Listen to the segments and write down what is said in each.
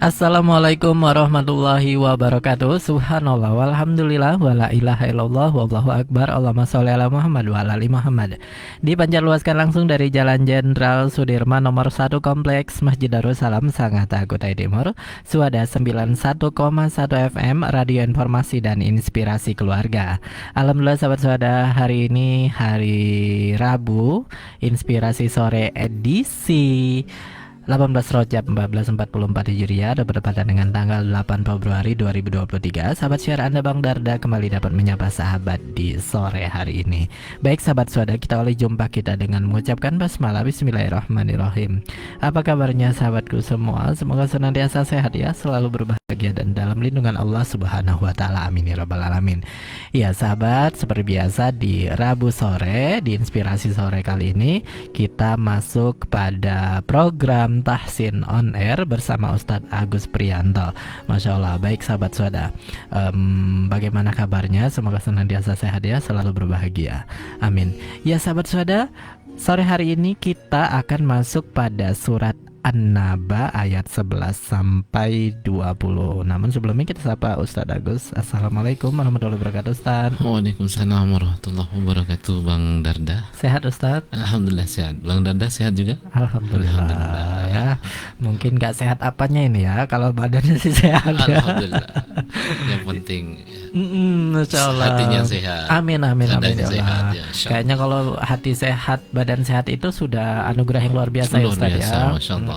Assalamualaikum warahmatullahi wabarakatuh. Subhanallah walhamdulillah wala ilaha illallah wallahu akbar. Allahumma sholli ala Muhammad wa ala ali Muhammad. Dipancarluaskan langsung dari Jalan Jenderal Sudirman nomor 1 Kompleks Masjid Darussalam Sangatta Kutai Timur. Suada 91,1 FM Radio Informasi dan Inspirasi Keluarga. Alhamdulillah sahabat suada, hari ini hari Rabu, Inspirasi Sore edisi 18 Rajab 1444 Hijriah dan bertepatan dengan tanggal 8 Februari 2023. Sahabat syiar Anda Bang Darda kembali dapat menyapa sahabat di sore hari ini. Baik sahabat suada, kita awali jumpa kita dengan mengucapkan basmalah. Bismillahirrahmanirrahim. Apa kabarnya sahabatku semua? Semoga senantiasa sehat ya, selalu berbahagia dan dalam lindungan Allah Subhanahu wa taala. Amin ya rabbal alamin. Ya sahabat, seperti biasa di Rabu sore, di Inspirasi Sore kali ini kita masuk pada program Tahsin on Air bersama Ustadz Agus Priyanto. Masya Allah, baik sahabat suada, bagaimana kabarnya? Semoga senantiasa sehat ya, selalu berbahagia. Amin. Ya sahabat suada, sore hari ini kita akan masuk pada surat An-Naba ayat 11 sampai 20. Namun sebelumnya kita sapa Ustadz Agus. Assalamualaikum warahmatullahi wabarakatuh Ustadz. Waalaikumsalam warahmatullahi wabarakatuh Bang Darda. Sehat Ustadz? Alhamdulillah sehat. Bang Darda sehat juga? Alhamdulillah ya. Mungkin gak sehat apanya ini ya, kalau badannya sih sehat ya. Alhamdulillah. Yang penting Masya Allah. hatinya sehat. Amin amin amin ya sehat, Allah. ya, Kayaknya kalau hati sehat, badan sehat itu sudah anugerah yang luar biasa ya Ustadz ya. Masya Allah.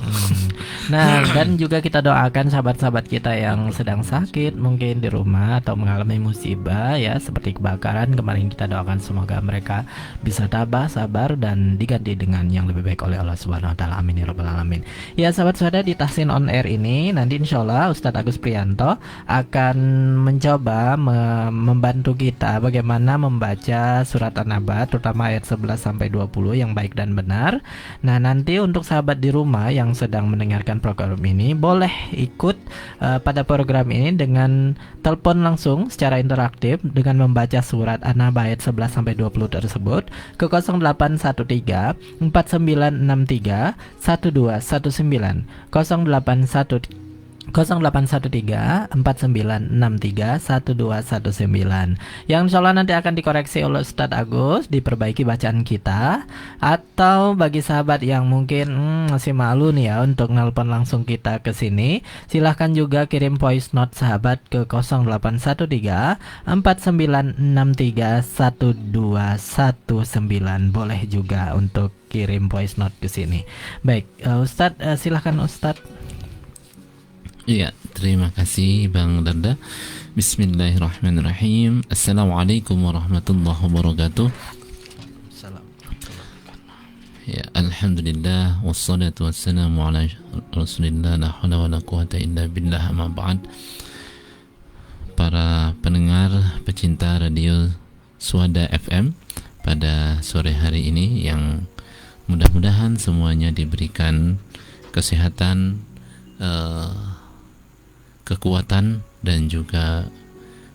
Nah, dan juga kita doakan sahabat-sahabat kita yang sedang sakit, mungkin di rumah atau mengalami musibah ya, seperti kebakaran kemarin, kita doakan semoga mereka bisa tabah, sabar dan diganti dengan yang lebih baik oleh Allah Subhanahu wa taala. Amin ya rabbal alamin. Ya sahabat sahabat, di Tahsin on Air ini nanti insyaallah Ustadz Agus Priyanto akan mencoba membantu kita bagaimana membaca surat An-Naba terutama ayat 11 sampai 20 yang baik dan benar. Nah, nanti untuk sahabat di rumah yang sedang mendengarkan program ini boleh ikut pada program ini dengan telepon langsung secara interaktif dengan membaca surat An-Naba ayat 11 sampai 20 tersebut ke 0813 4963 1219 0813 4963 1219 yang insyaallah nanti akan dikoreksi oleh Ustadz Agus, diperbaiki bacaan kita. Atau bagi sahabat yang mungkin masih malu nih ya untuk nelpon langsung kita ke sini, silahkan juga kirim voice note sahabat ke 0813 4963 1219. Boleh juga untuk kirim voice note ke sini. Baik, Ustadz, silahkan Ustadz. Iya, terima kasih Bang Darda. Bismillahirrahmanirrahim. Assalamualaikum warahmatullahi wabarakatuh. Ya, alhamdulillah wassalatu wassalamu ala Rasulillah la haula wala quwata illa billah, amma ba'd. Para pendengar pecinta radio Suada FM pada sore hari ini, yang mudah-mudahan semuanya diberikan kesehatan, kekuatan, dan juga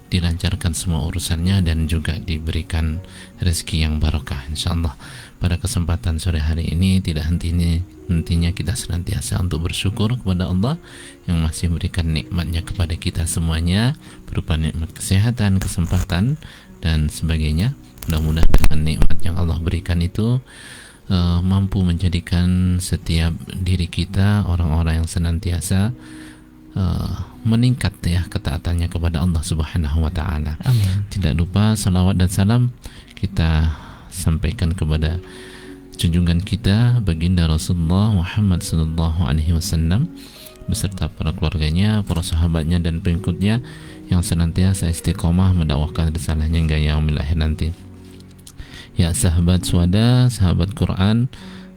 dilancarkan semua urusannya, dan juga diberikan rezeki yang barokah insyaallah. Pada kesempatan sore hari ini tidak hentinya kita senantiasa untuk bersyukur kepada Allah yang masih memberikan nikmatnya kepada kita semuanya berupa nikmat kesehatan, kesempatan, dan sebagainya. Mudah-mudahan dengan nikmat yang Allah berikan itu mampu menjadikan setiap diri kita orang-orang yang senantiasa meningkat ya ketaatannya kepada Allah Subhanahu wa taala. Amin. Tidak lupa salawat dan salam kita sampaikan kepada junjungan kita baginda Rasulullah Muhammad sallallahu alaihi wasallam beserta para keluarganya, para sahabatnya dan pengikutnya yang senantiasa istiqomah mendakwahkan risalahnya hingga yaumil akhir nanti. Ya sahabat suada, sahabat Quran,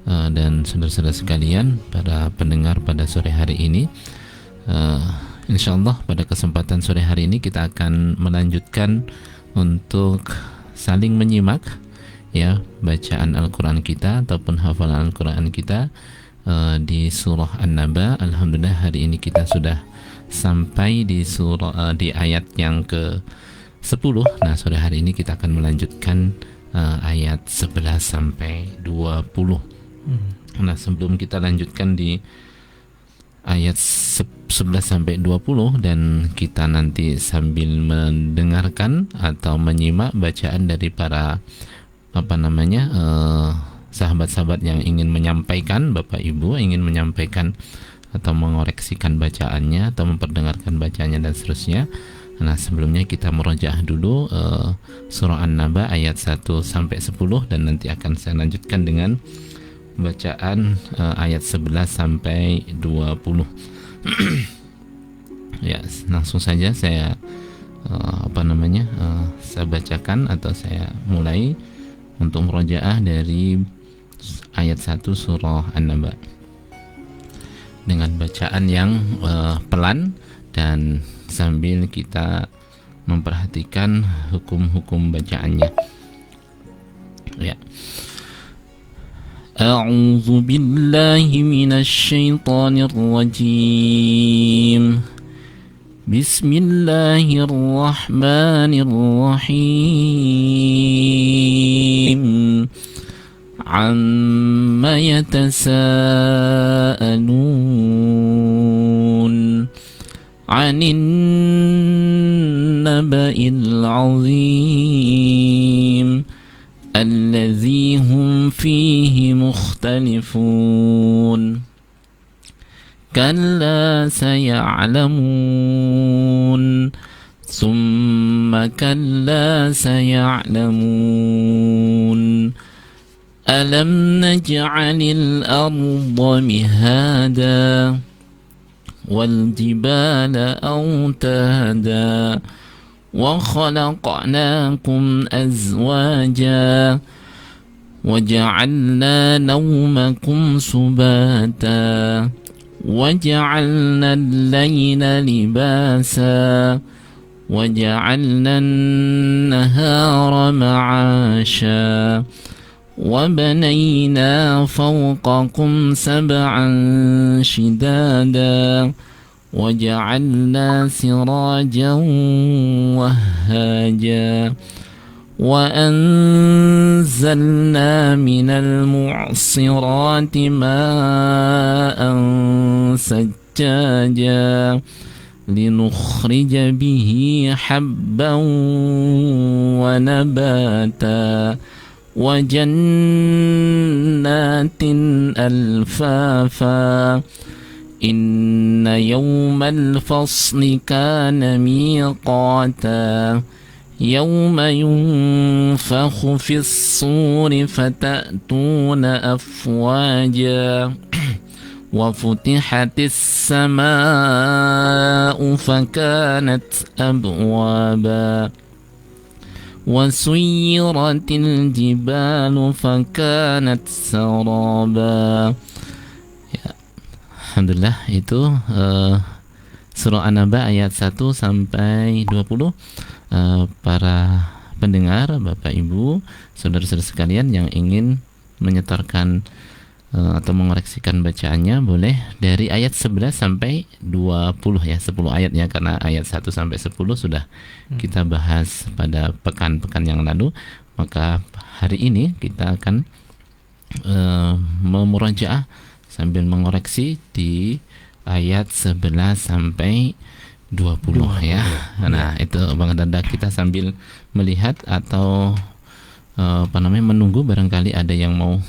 dan saudara-saudara sekalian, para pendengar pada sore hari ini, insyaallah pada kesempatan sore hari ini kita akan melanjutkan untuk saling menyimak ya bacaan Al-Quran kita ataupun hafalan Al-Quran kita di surah An-Naba. Alhamdulillah hari ini kita sudah sampai di di ayat yang ke 10. Nah, sore hari ini kita akan melanjutkan ayat 11 sampai 20. Nah, sebelum kita lanjutkan di ayat 11 sampai 20, dan kita nanti sambil mendengarkan atau menyimak bacaan dari para sahabat-sahabat yang ingin menyampaikan, Bapak Ibu ingin menyampaikan atau mengoreksikan bacaannya atau memperdengarkan bacaannya dan seterusnya. Nah, sebelumnya kita murojaah dulu surah An-Naba ayat 1 sampai 10, dan nanti akan saya lanjutkan dengan bacaan ayat 11 sampai 20. Ya, langsung saja saya saya bacakan atau saya mulai untuk murojaah dari ayat 1 surah An-Naba dengan bacaan yang pelan dan sambil kita memperhatikan hukum-hukum bacaannya. Ya. A'udzu billahi minasy syaithanir rajim. Bismillahirrahmanirrahim. Amma yatasaalun 'anil naba'il 'azim الذي هم فيه مختلفون كلا سيعلمون ثم كلا سيعلمون ألم نجعل الأرض مهادا والجبال أوتادا وخلقناكم أزواجا وجعلنا نومكم سباتا وجعلنا الليل لباسا وجعلنا النهار معاشا وبنينا فوقكم سبعا شدادا وجعلنا سراجا وهاجا وأنزلنا من المعصرات ماء سجاجا لنخرج به حبا ونباتا وجنات ألفافا إن يوم الفصل كان ميقاتا يوم ينفخ في الصور فتأتون أفواجا وفتحت السماء فكانت أبوابا وسيرت الجبال فكانت سرابا. Alhamdulillah, itu surah An-Naba ayat 1 sampai 20. Para pendengar, Bapak Ibu, saudara-saudara sekalian yang ingin menyetorkan atau mengoreksikan bacaannya boleh dari ayat 11 sampai 20 ya, 10 ayat ya, karena ayat 1 sampai 10 sudah kita bahas pada pekan-pekan yang lalu. Maka hari ini kita akan memurajaah sambil mengoreksi di ayat 11 sampai 20 ya. Nah, itu Bang Dada, kita sambil melihat atau menunggu barangkali ada yang mau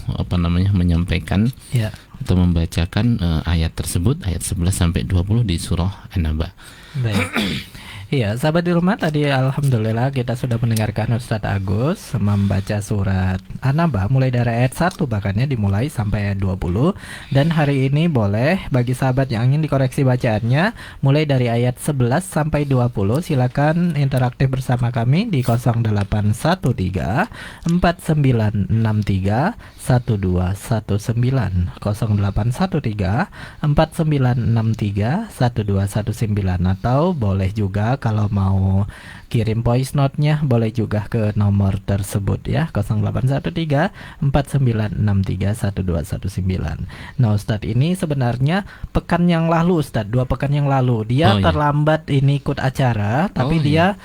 menyampaikan ya, atau membacakan ayat tersebut, ayat 11 sampai 20 di surah An-Naba. Baik. Iya, sahabat di rumah, tadi alhamdulillah kita sudah mendengarkan Ustadz Agus membaca surat An-Naba mulai dari ayat 1 bahkannya dimulai sampai ayat 20. Dan hari ini boleh bagi sahabat yang ingin dikoreksi bacaannya mulai dari ayat 11 sampai 20, silakan interaktif bersama kami di 0813 4963 1219 0813 4963 1219, atau boleh juga kalau mau kirim voice note-nya boleh juga ke nomor tersebut ya, 0813 4963 1219. Nah, Ustadz, ini sebenarnya pekan yang lalu Ustadz, 2 pekan yang lalu dia terlambat ini ikut acara, tapi dia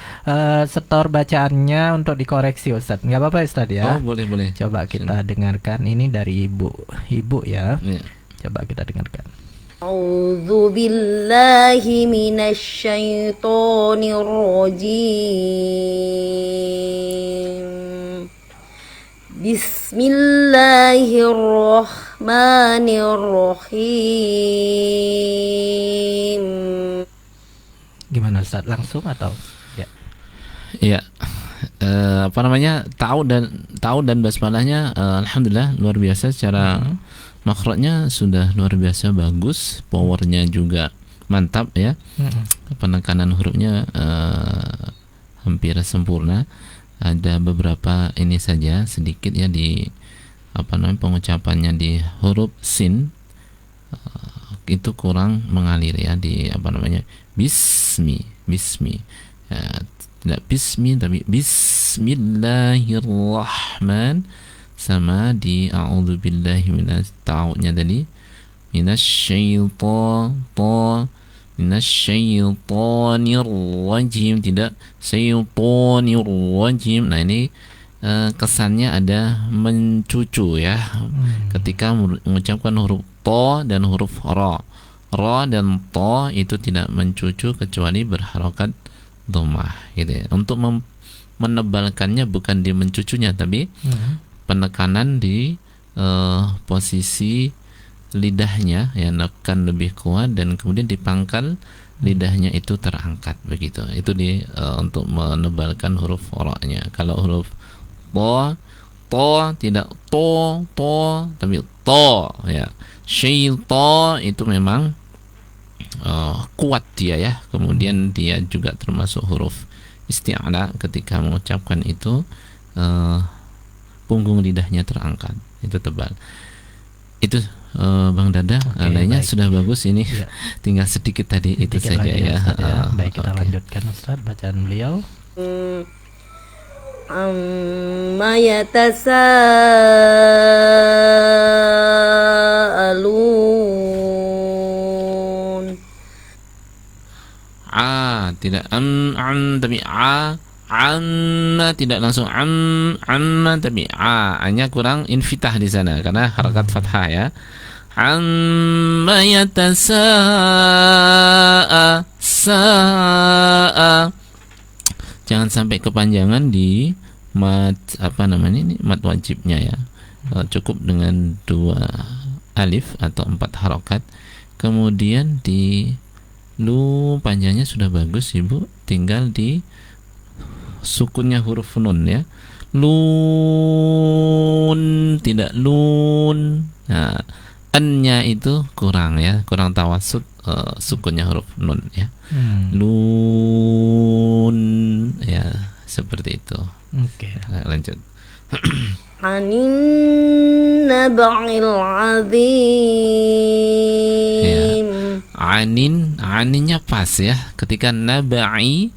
setor bacaannya untuk dikoreksi Ustadz. Nggak apa-apa Ustadz ya? Boleh. Coba kita dengarkan ini dari ibu ya. Coba kita dengarkan. A'udzu billahi minasy syaithanir rajim. Bismillahirrahmanirrahim. Gimana Ustaz? Langsung atau ya? Iya. Apa namanya? Tahu dan basmalahnya alhamdulillah luar biasa secara makhrajnya sudah luar biasa bagus, powernya juga mantap ya. Penekanan hurufnya hampir sempurna. Ada beberapa ini saja sedikit ya di apa namanya pengucapannya di huruf sin itu kurang mengalir ya di apa namanya bismi tidak bismi tapi bismillahirrahman, sama di a'udzubillahi minas ta'udnya tadi minasyaitonir rajim, tidak syaitonir rajim. Nah ini kesannya ada mencucu ya ketika mengucapkan huruf to dan huruf ra dan to itu tidak mencucu kecuali berharokat dhammah gitu ya. Untuk menebalkannya bukan di mencucunya tapi penekanan di posisi lidahnya ya, nekan lebih kuat dan kemudian dipangkal lidahnya itu terangkat begitu. Itu untuk menebalkan huruf ra-nya. Kalau huruf to tidak to tapi to ya. Syaitan itu memang kuat dia ya. Kemudian dia juga termasuk huruf isti'ala, ketika mengucapkan itu punggung lidahnya terangkat, itu tebal. Itu Bang Dada, lainnya baik. Sudah bagus ini ya. Tinggal sedikit tadi sedikit itu saja ya. Baik, kita lanjutkan Ustaz bacaan beliau. Amma yatasaalun. Tidak tapi amma, tidak langsung amma tapi hanya kurang infitah di sana karena harakat fathah ya. Amma yatasaa, jangan sampai kepanjangan di mat mat wajibnya ya. Cukup dengan 2 alif atau 4 harakat. Kemudian di lu panjangnya sudah bagus Ibu, tinggal di sukunnya huruf nun ya. Lun, tidak lun. Nah, n-nya itu kurang ya, kurang tawasud sukunnya huruf nun ya. Lun ya, seperti itu. Oke. Lanjut. Anin naba'il azim. Ya. Aninnya pas ya. Ketika naba'i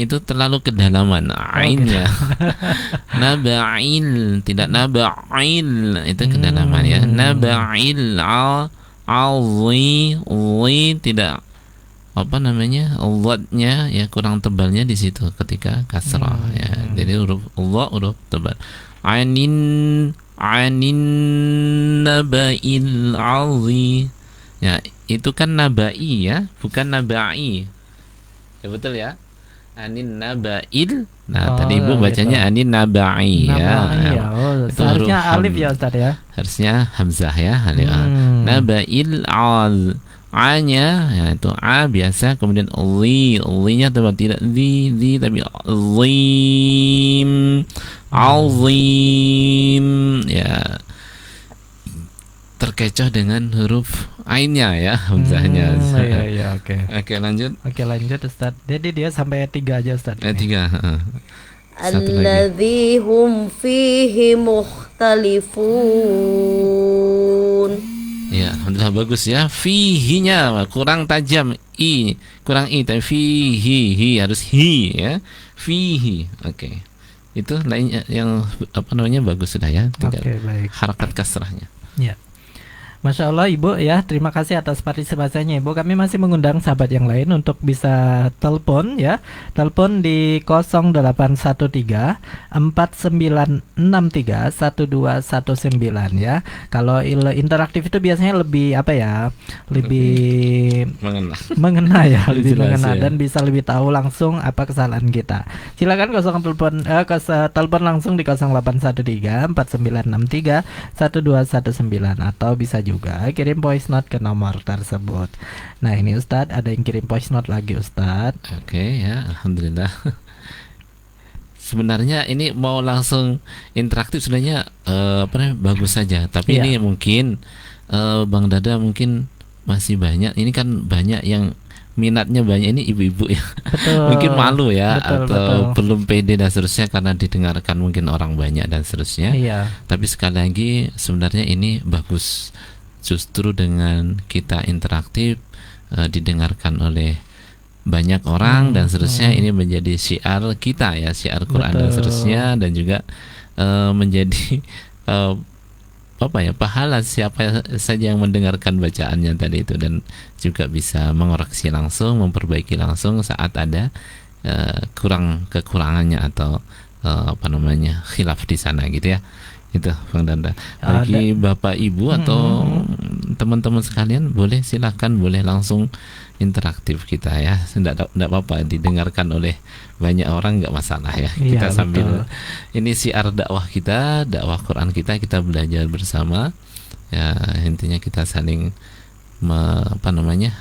itu terlalu kedalaman ainnya. Naba'il, tidak naba'il, itu kedalaman ya. Naba'il alzi tidak wadnya ya, kurang tebalnya di situ ketika kasrah ya. Jadi huruf Allah huruf tebal. Anin naba'il alzi ya, itu kan nabai ya, bukan nabai ya, betul ya. Anin naba'il. Nah, tadi Ibu bacanya gitu. Anin nabai ya. Harusnya alif ya Ustaz ya. Harusnya hamzah ya. Naba'il al. A-nya ya, itu A biasa, kemudian li-nya tidak li tapi azim ya. Terkecoh dengan huruf ainnya ya, hamzahnya. Iya, oke. Oke, lanjut. Oke, lanjut Ustaz. Jadi dia sampai 3 aja Ustaz. 3. Alladzi hum fihi mukhtalifun. Ya, alhamdulillah bagus ya. Fihinya kurang tajam, kurang tapi fihi harus hi ya. Fihi. Oke. Itu lainnya yang bagus sudah ya. Tinggal baik. harakat kasrahnya. Ya. Masya Allah Ibu ya, terima kasih atas partisipasinya Ibu. Kami masih mengundang sahabat yang lain untuk bisa telepon ya. Telepon di 0813 4963 1219 ya. Kalau interaktif itu biasanya lebih apa ya? Lebih Mengena. mengena ya, lebih Jelas, mengena ya. dan bisa lebih tahu langsung apa kesalahan kita. Silakan telepon langsung di 0813 4963 1219 atau bisa juga kirim voice note ke nomor tersebut. Nah, ini Ustadz ada yang kirim voice note lagi Ustadz. Oke ya, alhamdulillah. Sebenarnya ini mau langsung interaktif sebenarnya bagus saja. Tapi Iya. ini mungkin Bang Dada mungkin masih banyak. Ini kan banyak yang minatnya banyak, ini ibu-ibu ya. Betul. Mungkin malu ya, Betul, atau betul. belum pede dan seterusnya karena didengarkan mungkin orang banyak dan seterusnya. Iya. Tapi sekali lagi sebenarnya ini bagus. Justru dengan kita interaktif didengarkan oleh banyak orang dan seterusnya, ini menjadi syiar kita ya, syiar Quran dan Betul. seterusnya, dan juga menjadi apa ya, pahala siapa saja yang mendengarkan bacaannya tadi itu, dan juga bisa mengoreksi langsung, memperbaiki langsung saat ada kekurangannya atau apa namanya, khilaf di sana gitu ya. Itu Bang Danda. Bagi Bapak Ibu atau teman-teman sekalian, boleh silahkan, boleh langsung interaktif kita ya. Tidak apa-apa didengarkan oleh banyak orang, nggak masalah ya. Iya, Kita sambil betul. ini siar dakwah kita, dakwah Quran kita belajar bersama. Ya, intinya kita saling apa namanya,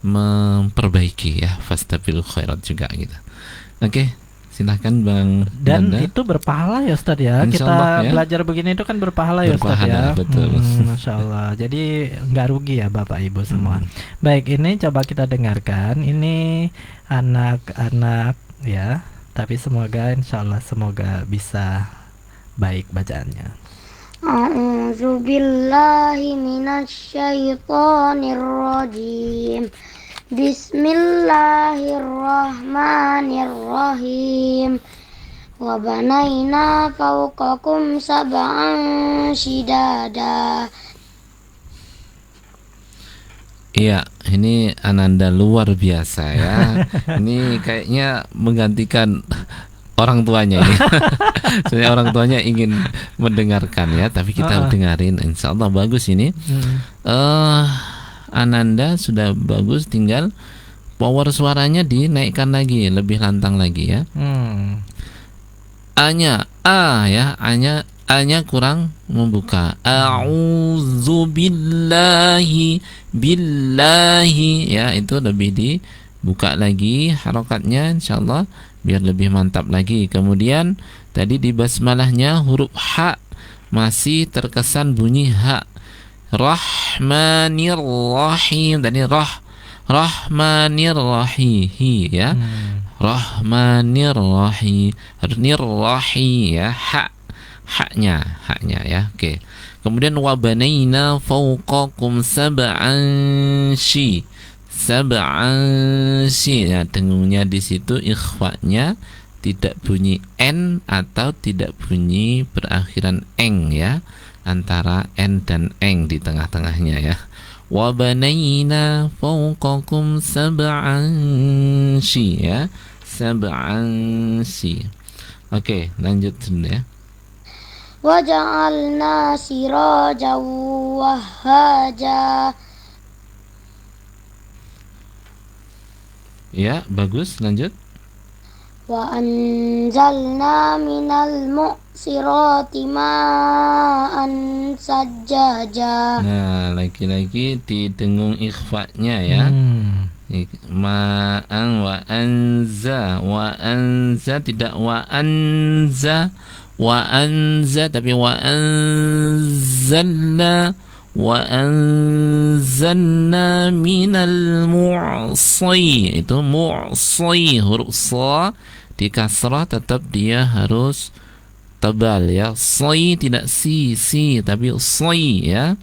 memperbaiki ya, fastabil khairat juga gitu. Oke, silahkan Bang Dan Danda. itu berpahala ya Ustadz ya. Insya Kita Allah, ya. belajar begini itu kan berpahala ya Ustadz ya. Berpahala, betul. Masya Allah. Jadi nggak rugi ya Bapak Ibu semua. Baik, ini coba kita dengarkan. Ini anak-anak ya. Tapi semoga insya Allah semoga bisa baik bacaannya. A'udzu billahi minasyaitonir rajim. Bismillahirrahmanirrahim. Wa banaina fawqakum sab'an shidada. Iya, ini Ananda luar biasa ya. Ini kayaknya menggantikan orang tuanya ini. Sebenarnya orang tuanya ingin mendengarkan ya, tapi kita dengarin, insya Allah bagus ini. Ananda sudah bagus, tinggal power suaranya dinaikkan lagi, lebih lantang lagi ya. A-nya A-nya kurang membuka. A'udzu billahi ya, itu lebih dibuka lagi harokatnya insyaallah biar lebih mantap lagi. Kemudian tadi di basmalahnya huruf H masih terkesan bunyi H. Rahmanirrahim, tadi Rahmanirrahim ya. Rahmanirrahim, nirrahi ya, haknya ya. Oke. Kemudian wabanaina fawqakum sab'an ya, dengungnya di situ ikhwanya tidak bunyi n atau tidak bunyi berakhiran eng ya, antara n dan eng di tengah-tengahnya ya. Wabanaina fawqakum sab'an ya, sab'an. Oke, lanjut dulu ya. Wa ja'alna sirajan wahhaja. Ya, bagus, lanjut. Wa anzalna minal mu'sirati ma'an sajjaja. Nah, lagi-lagi didengung ikhfa'nya ya. Ma'an wa anza tidak wa anza tapi wa anzalna minal mu'si. Itu mu'si, huruf sa di kasrah tetap dia harus tebal ya. Si tidak si tapi si ya.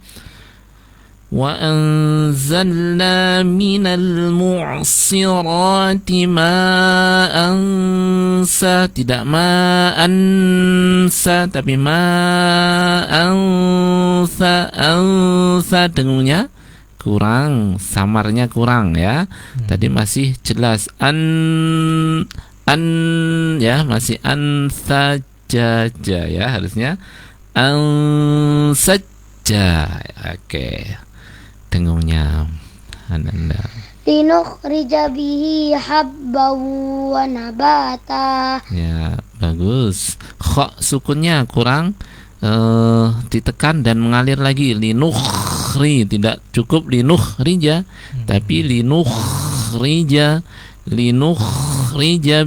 Wa anzalna minal mu'sirati ma'an sa, tidak ma'an sa tapi ma'an sa, ansa dengungnya kurang, samarnya kurang ya. Tadi masih jelas an ya, masih an saja ya, harusnya an saja. Oke. Dengungnya Ananda. linukhrija bihi habban wa nabata. Ya, bagus. Kho sukunnya kurang ditekan dan mengalir lagi. Linukhri, tidak cukup linukhrija, tapi linukhrija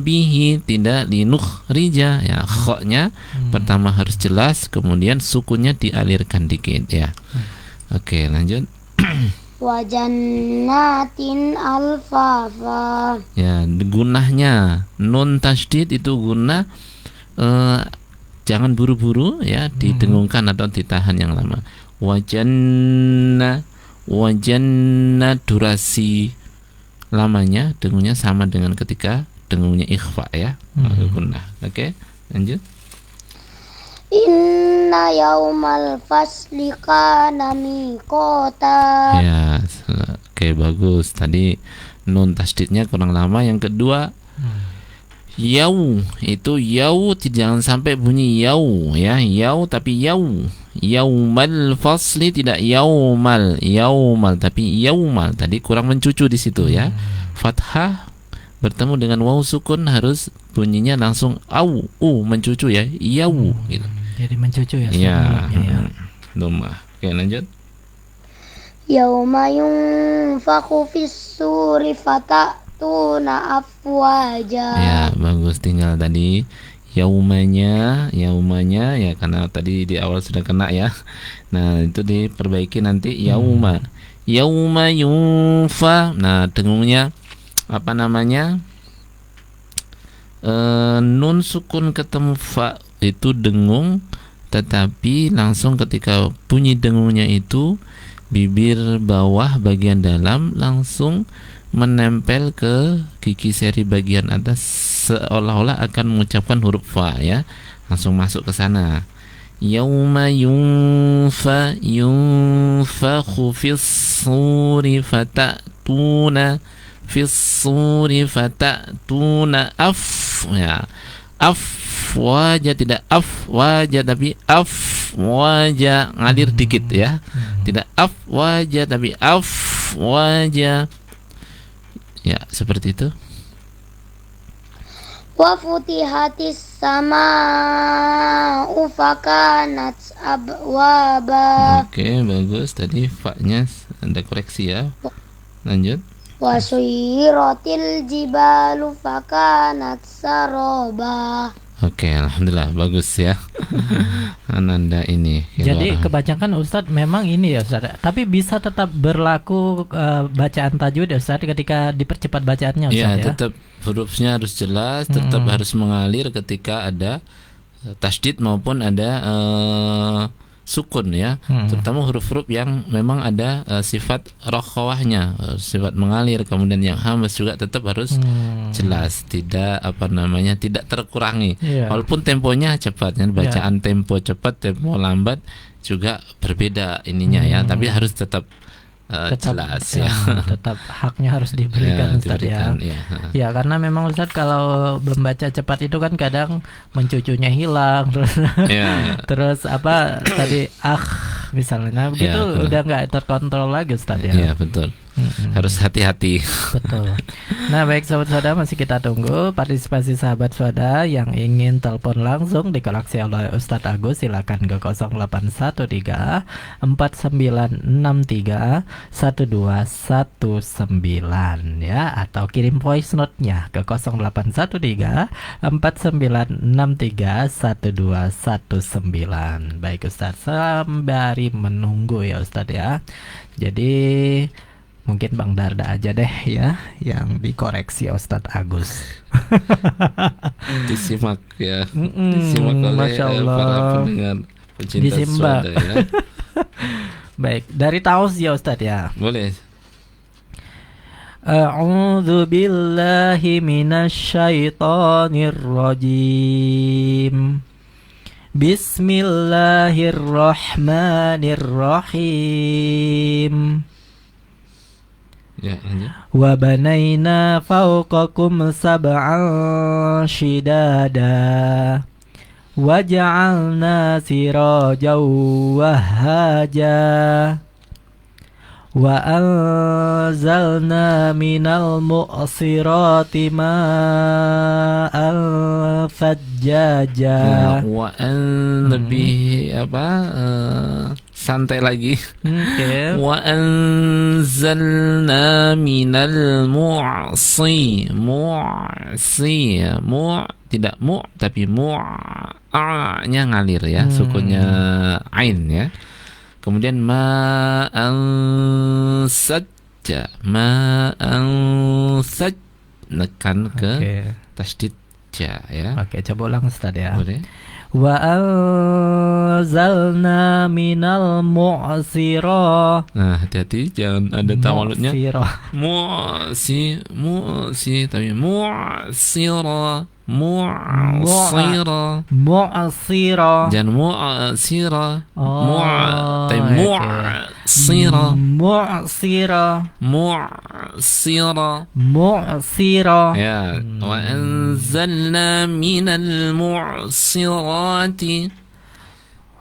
bihi, tidak linukhrija. Ya, kho-nya pertama harus jelas, kemudian sukunnya dialirkan dikit ya. Oke, lanjut. Wa jannatin alfafa. Ya, gunahnya nun tasydid itu gunah jangan buru-buru ya, didengungkan atau ditahan yang lama. Wajanna durasi lamanya dengungnya sama dengan ketika dengungnya ikhfa ya, gunah. Oke, lanjut. Inna yaumal fasli kana miqata. Ya, oke, bagus. Tadi nun tasdidnya kurang lama. Yang kedua, yau, itu yau jangan sampai bunyi yau ya, yau tapi yau. Yaumal fasli, tidak yaumal tapi yaumal. Tadi kurang mencucu di situ ya. Fathah bertemu dengan waw sukun harus bunyinya langsung au, mencucu ya, yau gitu. Jadi mencucu ya. Ya. Domah. Oke, lanjut. Yauma yunfakhu fis suri fatatuna afwaja. Ya, bagus. Tinggal tadi yaumanya ya, karena tadi di awal sudah kena ya. Nah, itu diperbaiki nanti yauma yunfa. Nah, dengungnya apa namanya? Nun sukun ketemu fa itu dengung, tetapi langsung ketika bunyi dengungnya itu bibir bawah bagian dalam langsung menempel ke gigi seri bagian atas, seolah-olah akan mengucapkan huruf fa ya, langsung masuk ke sana. Yauma yunfakhu fis suri fatatuna af ya, afwaja, tidak afwaja tapi afwaja, ngalir dikit ya, tidak afwaja tapi afwaja ya, seperti itu. Wa futihatis sama'u fakanat abwaba. Oke, bagus. Tadi fa-nya ada koreksi ya. Lanjut. Wa suyiratil jibalu fakanat saroba. Oke, alhamdulillah bagus ya. Ananda ini. Jadi kebanyakan Ustadz memang ini ya Ustadz. Tapi bisa tetap berlaku bacaan tajwid ya Ustadz ketika dipercepat bacaannya Ustadz ya. Tetap hurufnya harus jelas, tetap harus mengalir ketika ada tasdid maupun ada sukun ya, terutama huruf-huruf yang memang ada sifat rokhawahnya, sifat mengalir, kemudian yang hamas juga tetap harus jelas, tidak tidak terkurangi. Walaupun temponya cepat, ya, bacaan tempo cepat, tempo lambat juga berbeda ininya ya, tapi harus tetap jelas ya. Tetap haknya harus diberikan Ustaz ya. Ya, karena memang Ustaz kalau membaca cepat itu kan kadang mencucunya hilang terus terus apa tadi misalnya begitu udah nggak terkontrol lagi Ustaz ya. Iya, betul. Harus hati-hati. Betul. Nah, baik sahabat Soda, masih kita tunggu partisipasi sahabat Soda yang ingin telepon langsung dikoneksi oleh Ustadz Agus, silakan ke 0813 4963 1219 ya, atau kirim voice note-nya ke 0813 4963 1219. Baik Ustadz, sembari menunggu ya Ustadz ya. Jadi mungkin Bang Darda aja deh ya yang dikoreksi Ustadz Agus. Disimak ya. Disimak oleh para pendengar pencinta Soda ya. Baik, dari Taus ya Ustadz ya. Boleh. A'udzu billahi minasyaitonir rajim. Bismillahirrahmanirrahim. Ya, lanjut. Wa banaina fawqakum sab'an shidada wa ja'alna sirajan wahhaja wa anzalna minal mu'sirati ma'an fajjaja. Wa an lebih santai lagi. Oke. Wa anzalna minal tidak tapi nya ngalir ya, sukunnya ain ya. Kemudian ma'an sajja, nekan ke Oke. tasdid ja ya. Oke, coba ulang Ustaz ya. Boleh. Wa anzalna minal mu'sira. Nah, hati-hati jangan ada tawaludnya. Mu'sira. Mu'si tapi mu'sira, mu'sira. Mu'sira. Jangan mu'sira. Oh, tapi oke. mu'sira. Mu'sira. Mu'sira. Mu'sira. Ya, wa anzalna minal mu'sirati.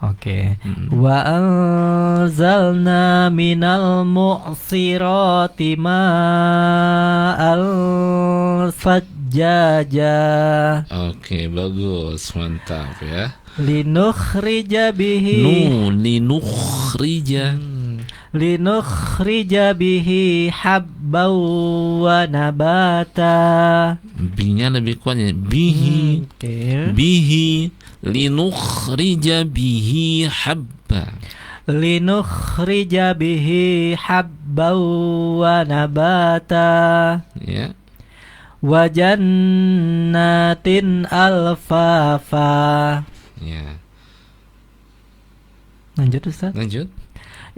Oke. Wa anzalna minal mu'sirati ma'al fajjaja Oke, bagus, mantap ya. linukhrija bihi linukhrija bihi habban wa nabata. B-nya lebih kuatnya. Bihi. Oke. Bihi linukhrija bihi habba. Linukhrija bihi habban wa nabata Ya. wa jannatin alfafa. Ya. Lanjut Ustaz. Lanjut.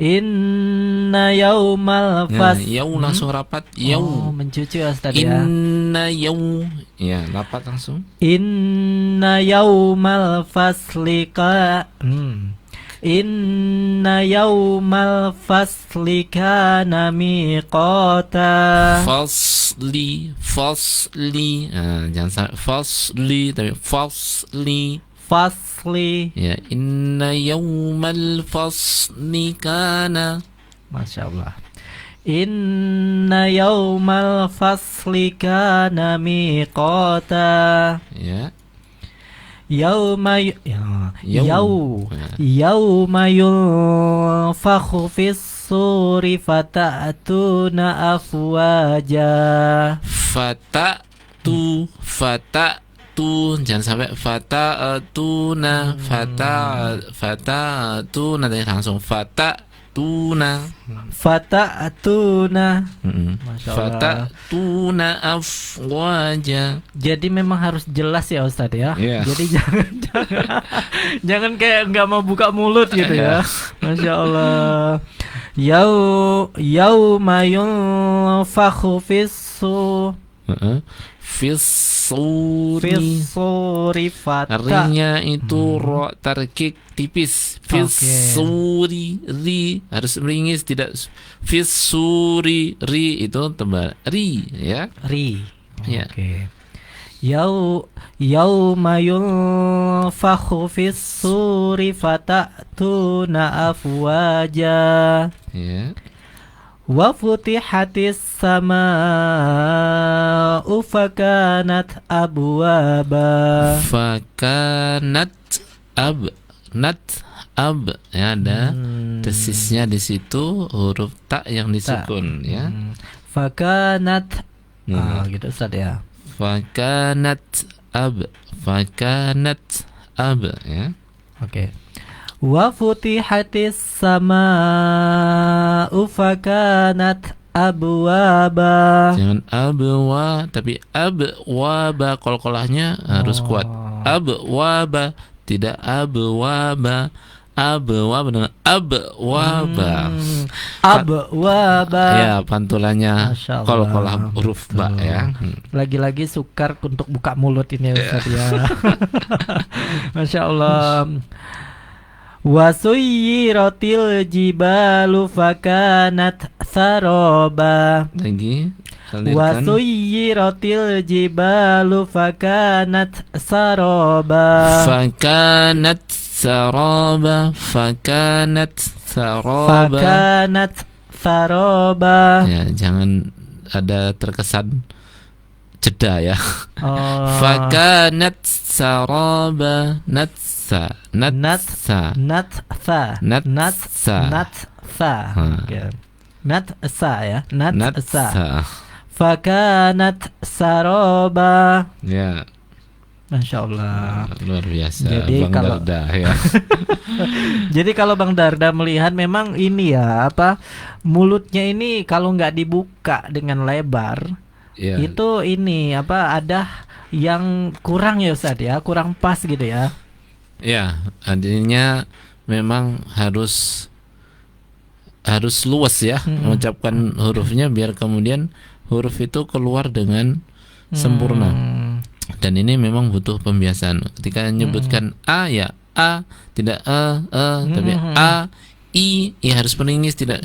Inna yaumal Nah, fas. yau langsung rapat. Oh, Yau. mencuci ya Ustaz ya. Inna yau. Ya, rapat langsung. Inna yaumal fasli Inna yaumal fasli kana miqata. Fasli. Jangan sampai fasli tapi fasli. Fasli. Ya, inna yaumal fasli kana. Masya Allah. Inna yaumal fasli kana miqata. Ya. Yauma Yaum. yauma yunfakhu fis suri fata'tuna afwaja. Fatatu. Jangan sampai fata'tuna. Fata'tuna tadi langsung fata'tuna. Fata'tuna. Masya Allah. Fata'tuna afwaja. Jadi memang harus jelas ya Ustadz ya. Iya. Jadi jangan kayak nggak mau buka mulut gitu ya. Masya Allah. Yauma yunfakhu fis-suri fata. Rinya itu ro tarkik tipis. Fisuri ri harus meringis, tidak fisuri ri itu tebal ri ya. Ri. Ya. Oke. Yauma yunfakhu fis-suri fata'tuna afwaja. Ya. Wa futihatis samaa'u fakanat abwaba. Fakanat ab ya, ada tesisnya di situ, huruf ta yang disukun ya. Fakanat gitu Ustaz ya. Fakanat ab ya. Oke. Wa futihatis samaa'u fakanat abwaba. Jangan abwa tapi abwaba, qalqalahnya harus kuat. Abwaba tidak abwaba. Abwaba dengan abwaba. Abwaba. Ya, pantulannya Masya Allah. kol-kolah huruf ba ya. Lagi-lagi sukar untuk buka mulut ini Ustaz ya. Masya Allah. Wasuyiratil jibalu fakanat saroba. Lagi alirkan. Wasuyiratil jibalu fakanat saroba. Fakanat saraba, fakanat saraba. Fakanat saroba. Ya, jangan ada terkesan jeda ya. Oh. Fakanat saraba, natsa, natsa. Natsa. Natsa. Natsa. Hmm. Oke. Natsa ya. Natsa. Natsa. Fakanat saroba. Ya, Masya Allah. luar biasa. Jadi Bang kalau- Darda ya. Jadi kalau Bang Darda melihat memang ini ya apa mulutnya ini kalau nggak dibuka dengan lebar Ya. itu ini apa ada yang kurang ya Ustaz ya, kurang pas gitu ya. Ya, artinya memang harus luas ya mengucapkan hurufnya biar kemudian huruf itu keluar dengan sempurna. Dan ini memang butuh pembiasaan. Ketika menyebutkan a ya a, tidak tapi a, i, harus meringis, tidak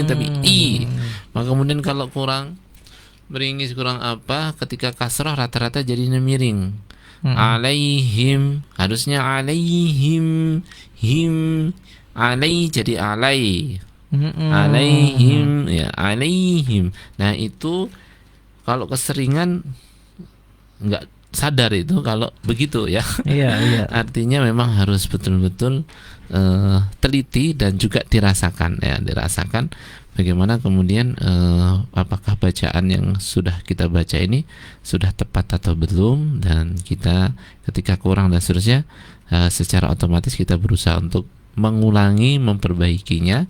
tapi i. Maka kemudian kalau kurang meringis, kurang apa, ketika kasrah rata-rata jadinya miring. Alaihim, harusnya alaihim, him, alai jadi alai. Alaihim, ya alaihim. Nah itu kalau keseringan nggak sadar itu kalau begitu ya. Iya, iya. Artinya memang harus betul-betul teliti dan juga dirasakan ya, dirasakan bagaimana kemudian apakah bacaan yang sudah kita baca ini sudah tepat atau belum, dan kita ketika kurang dan seterusnya secara otomatis kita berusaha untuk mengulangi, memperbaikinya,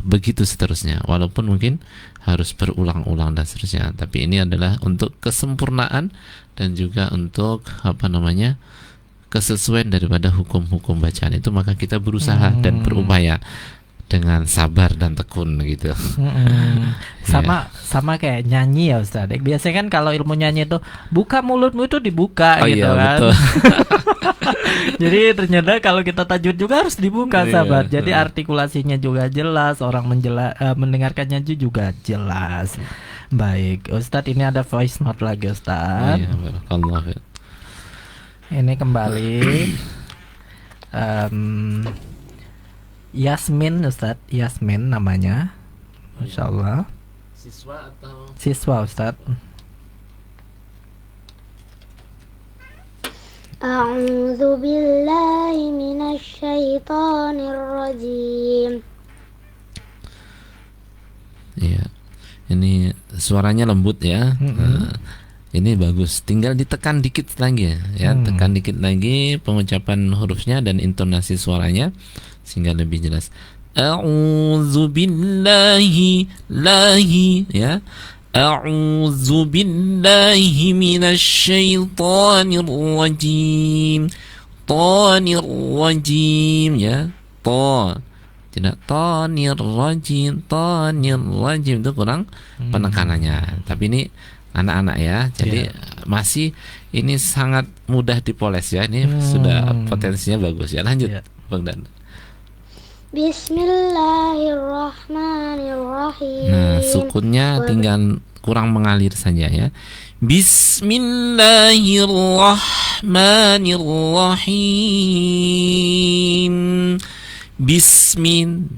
begitu seterusnya, walaupun mungkin harus berulang-ulang dan seterusnya. Tapi ini adalah untuk kesempurnaan dan juga untuk kesesuaian daripada hukum-hukum bacaan itu, maka kita berusaha dan berupaya dengan sabar dan tekun gitu. Sama kayak nyanyi ya Ustaz. Biasanya kan kalau ilmu nyanyi itu buka mulutmu itu dibuka Oh gitu iya, kan. betul. Jadi ternyata kalau kita tajwid juga harus dibuka Iya. sahabat. Jadi artikulasinya juga jelas, orang mendengarkannya juga jelas. Baik, Ustadz ini ada voice note lagi Ustadz. Iya, barakallah. Ini kembali Yasmin Ustadz, Yasmin namanya. Masya Allah. Siswa atau Siswa Ustadz. A'udzu billahi minasy syaithanir rajim. Iya. Ini suaranya lembut ya. Ini bagus. Tinggal ditekan dikit lagi ya. Tekan dikit lagi pengucapan hurufnya dan intonasi suaranya sehingga lebih jelas. A'udzu billahi lahi ya. A'udzu billahi minasy syaithanir rajim. Tanir rajim ya. Ta. Tidak tanir rajim itu kurang penekanannya. Tapi ini anak-anak ya. Jadi masih ini sangat mudah dipoles ya. Ini sudah potensinya bagus ya. Lanjut Bang Dan. Bismillahirrahmanirrahim. Nah, sukunnya tinggal kurang mengalir saja ya. Bismillahirrahmanirrahim.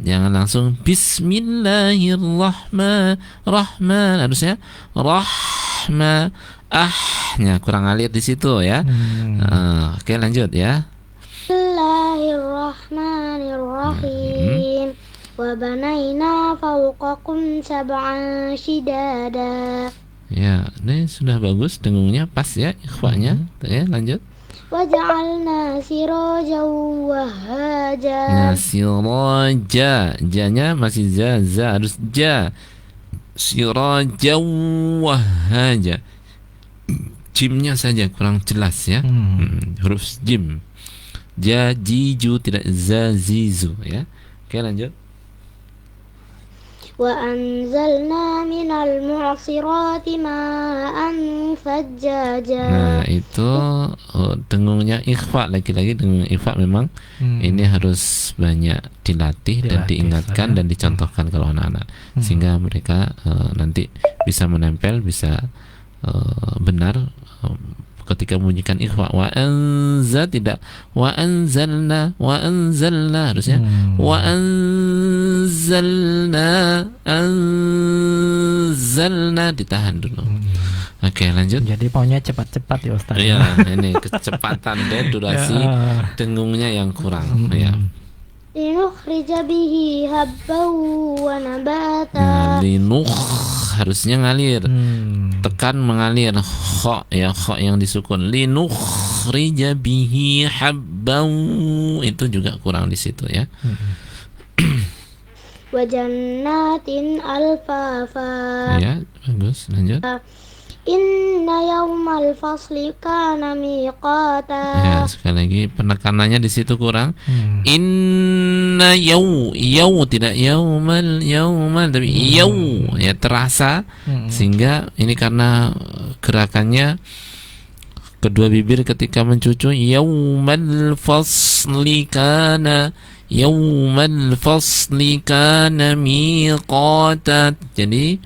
Jangan langsung Bismillahirrahmanirrahim, harusnya rahma, ahnya kurang alir di situ ya. Oke, lanjut ya. Bismillahirrahmanirrahim. Wa banaina fawqakum sab'an shidada. Ya, ini sudah bagus, dengungnya pas ya, ikhwanya. Ya, lanjut. Wa ja'alna sirajan wahaja. Nah, siraja, janya masih za harus ja. Siraja wahaja. Jimnya saja kurang jelas ya. Huruf jim. Jajiju, tidak zazizu ya. Oke, lanjut. Wa anzalna minal mu'sirati ma'an fajjaja. Nah, itu dengungnya ikhfa, lagi-lagi dengung ikhfa memang ini harus banyak dilatih dan diingatkan dan dicontohkan kalau anak-anak sehingga mereka nanti bisa menempel, bisa benar ketika membunyikan ikhfa. Wa anza, tidak wa anzalna, harusnya wa anzalna ditahan dulu. Oke, lanjut. Jadi maunya cepat-cepat ya Ustaz. Iya, ini kecepatan dan durasi dengungnya yang kurang ya. Linukhrija bihi habban wa nabata. Nah, harusnya ngalir. Tekan mengalir, kha ya, kha yang disukun. Linukhrija bihi habban, itu juga kurang di situ ya. Wa jannatin alfafa. Ya, bagus, lanjut. Inna yawmal fasli kana miqata. Ya, sekali lagi penekanannya di situ kurang. Inna yau tidak yaumal tapi yau ya, terasa sehingga ini karena gerakannya kedua bibir ketika mencucu. Yaumal fasli kana miqata. Jadi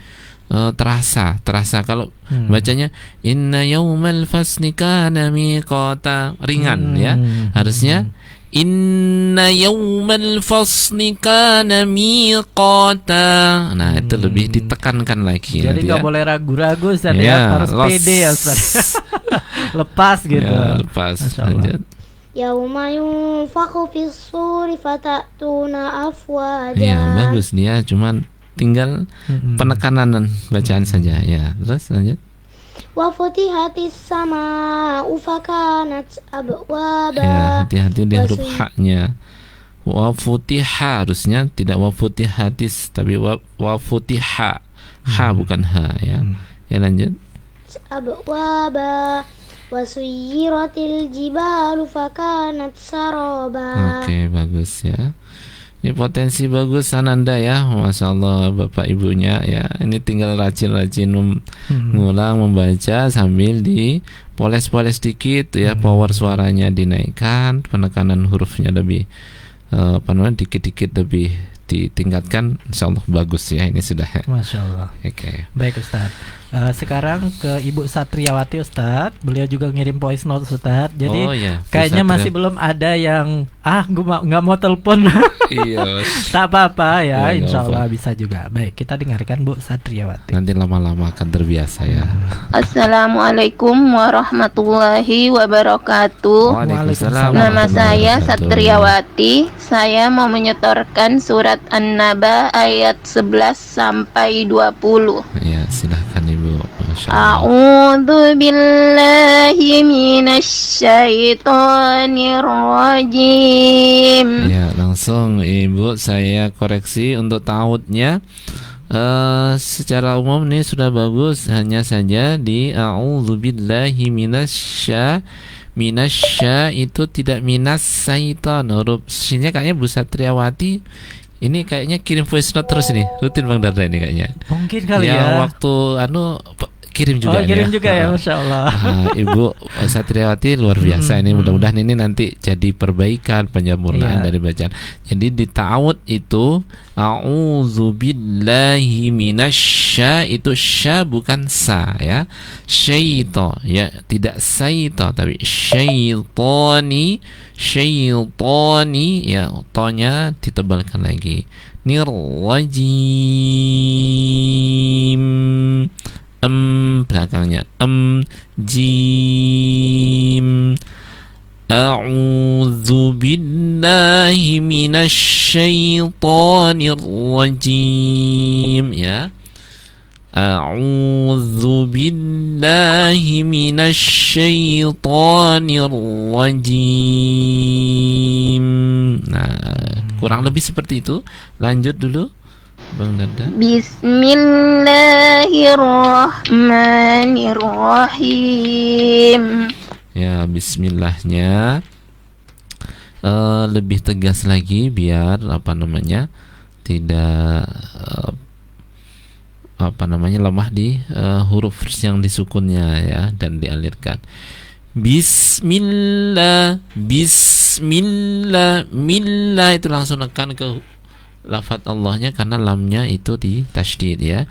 terasa kalau bacanya inna yaumal fasli kana miqata, ringan ya. Harusnya inna yaumal fasli kana miqata. Nah, itu lebih ditekankan lagi. Jadi nggak boleh ragu-ragu Ustaz ya, harus pede ya Ustaz. Lepas gitu. Ya, lepas. Lanjut. Yauma yunfakhu fis suri fatatuna afwaja. Ya, bagus, dia cuman tinggal penekanan dan bacaan saja ya. Terus lanjut. Wa futihatis sama'u fakanat abwaba. Ya, hati-hati di huruf ha-nya. Wa futiha, harusnya tidak wa futihatis tapi wa futiha. Ha bukan ha ya. Ya, lanjut. Abwaba wa suyyiratil jibalu fakanat saraba. Oke, bagus ya. Ini potensi bagus Ananda ya, Masya Allah Bapak Ibunya ya. Ini tinggal rajin-rajin ngulang membaca sambil dipoles-poles dikit ya, power suaranya dinaikkan, penekanan hurufnya lebih dikit-dikit lebih ditingkatkan. Insya Allah bagus ya, ini sudah ya. Masya Allah. Oke. Baik Ustaz. Sekarang ke Ibu Satriawati Ustaz. Beliau juga ngirim voice note Ustaz. Jadi kayaknya masih belum ada yang gue nggak mau telepon. Iya. Tak apa-apa ya, insya Allah bisa juga. Baik, kita dengarkan Bu Satriawati. Nanti lama-lama akan terbiasa ya. Assalamualaikum warahmatullahi wabarakatuh. Waalaikumsalam. Nama saya Satriawati. Saya mau menyetorkan surat An-Naba ayat 11 sampai 20. Ya, silahkan Ibu. A'udzu billahi minasyaitonir rajim. Ya, langsung Ibu saya koreksi untuk ta'udnya. Secara umum ini sudah bagus, hanya saja di a'udzu billahi minasya itu tidak minas syaitan. Huruf shinnya kayaknya Bu Satriawati ini kayaknya kirim voice note terus nih, rutin Bang Darda ini kayaknya. Mungkin kali ya. Waktu kirim juga kirim ya. juga ya, Masya Allah. Ibu Satriawati luar biasa ini, mudah-mudahan ini nanti jadi perbaikan, penyempurnaan dari bacaan. Jadi di ta'awud itu a'udzubillahi minasya, itu sya bukan sa ya. Syaito ya, tidak saito tapi syaitoni ya, tonya ditebalkan lagi. Nirrajim, belakangnya jim. A'udzu billahi minasyaitonir rajim ya. A'udzu billahi minasyaitonir rajim. Nah, kurang lebih seperti itu. Lanjut dulu Bang Darda. Bismillahirrahmanirrahim. Ya, bismillahnya lebih tegas lagi biar tidak lemah di huruf yang disukunnya ya, dan dialirkan. Bismillah, bismillah, millah itu langsung tekan ke lafaz Allahnya karena lamnya itu di tasydid ya.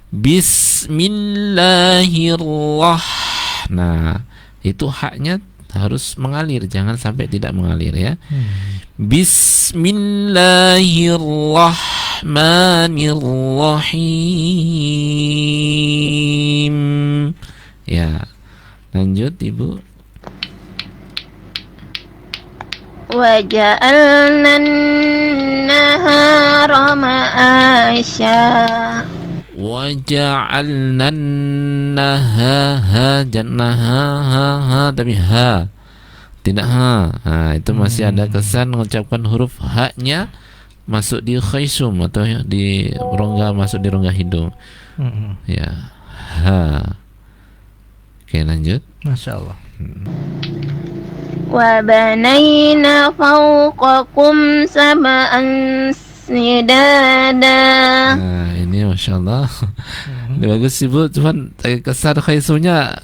Bismillahirrahmanirrahim. Nah, itu haknya harus mengalir, jangan sampai tidak mengalir ya. Bismillahirrahmanirrahim. Ya, lanjut Ibu. وجعلنا النهار معاشا Waja'alna naha jannaha tapi ha tidak ha. Nah, itu masih ada kesan mengucapkan huruf ha-nya masuk di khaisum atau di rongga, masuk di rongga hidung. Ya, ha. Oke, lanjut. Masya Allah. وبنينا فوقكم سبعا سدادا. Nah, ini Masya Allah. Ini bagus Ibu, cuman kesan khaisumnya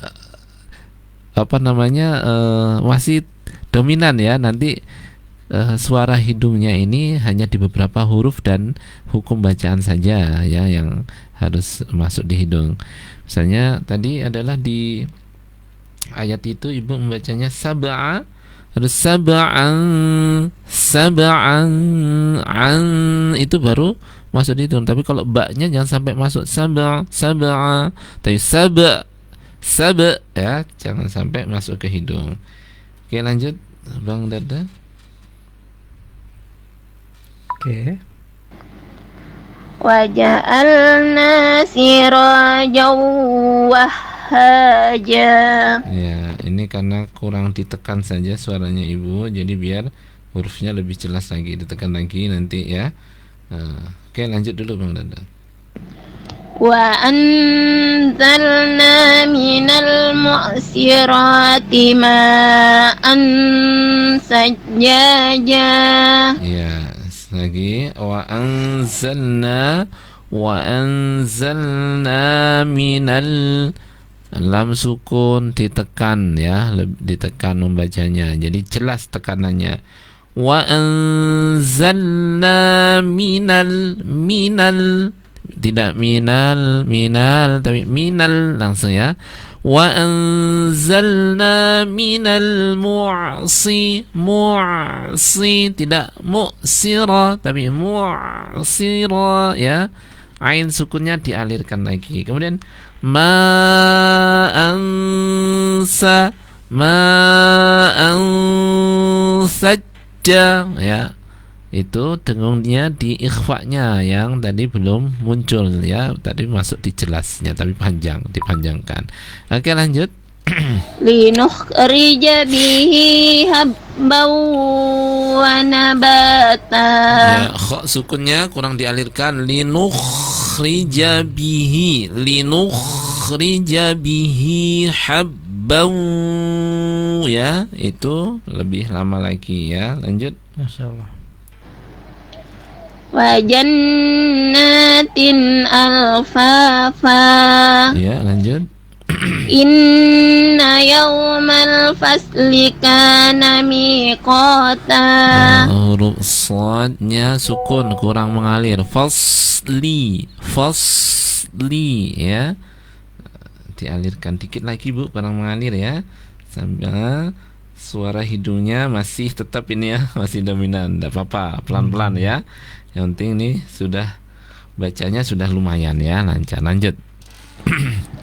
masih dominan ya. Nanti suara hidungnya ini hanya di beberapa huruf dan hukum bacaan saja ya yang harus masuk di hidung. Misalnya tadi adalah di ayat itu Ibu membacanya sab'a, harus sab'an an, itu baru masuk di hidung. Tapi kalau ba-nya jangan sampai masuk sab'a, tapi sab'a ya, jangan sampai masuk ke hidung. Oke, lanjut Bang Darda. Oke. وجعلنا سراجا وهاجا. Ya, ini karena kurang ditekan saja suaranya Ibu, jadi biar hurufnya lebih jelas lagi, ditekan lagi nanti ya. Oke, lanjut dulu Bang Darda. وأنزلنا من المعصرات ماء ثجاجا. Ya, lagi wa anzalna minal, lam sukun ditekan ya, ditekan membacanya, jadi jelas tekanannya. Wa anzalna minal tidak minal tapi minal langsung ya. Wa anzalna minal mu'si tidak mu'sira tapi mu'sira ya, ain sukunnya dialirkan lagi. Kemudian ma'an sajja ya, itu dengungnya di ikhfa'nya yang tadi belum muncul ya, tadi masuk di jelasnya tapi dipanjangkan. Oke, lanjut. لنخرج به حبا ونباتا. Ya, kha sukunnya kurang dialirkan. Linukhrija bihi habban ya, itu lebih lama lagi ya. Lanjut. Masya Allah. Wajannatin alfafa. Ya, lanjut. Inna yawmal fasli kana miqata. Huruf shadnya sukun kurang mengalir. Fasli ya, dialirkan dikit lagi Bu, kurang mengalir ya, sambil suara hidungnya masih tetap ini ya, masih dominan. Tidak apa-apa, pelan-pelan ya. Yang penting ini sudah bacanya sudah lumayan ya, lancar. Lanjut.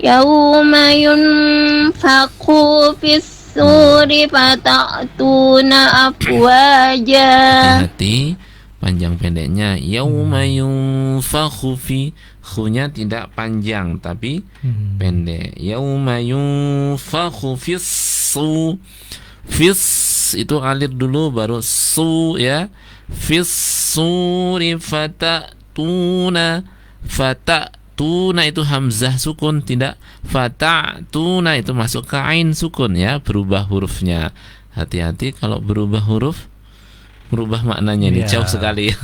Yauma yunfakhu fis suri fata'tuna afwaja. Hati-hati panjang pendeknya. Yauma yunfakhu fi, khunya tidak panjang tapi pendek. Yauma yunfakhu fis su, fis itu alir dulu baru su ya. Fis suri fata'tuna itu hamzah sukun, tidak fata'tuna itu masuk ke ain sukun ya, berubah hurufnya. Hati-hati kalau berubah huruf merubah maknanya nih, Iya. jauh sekali.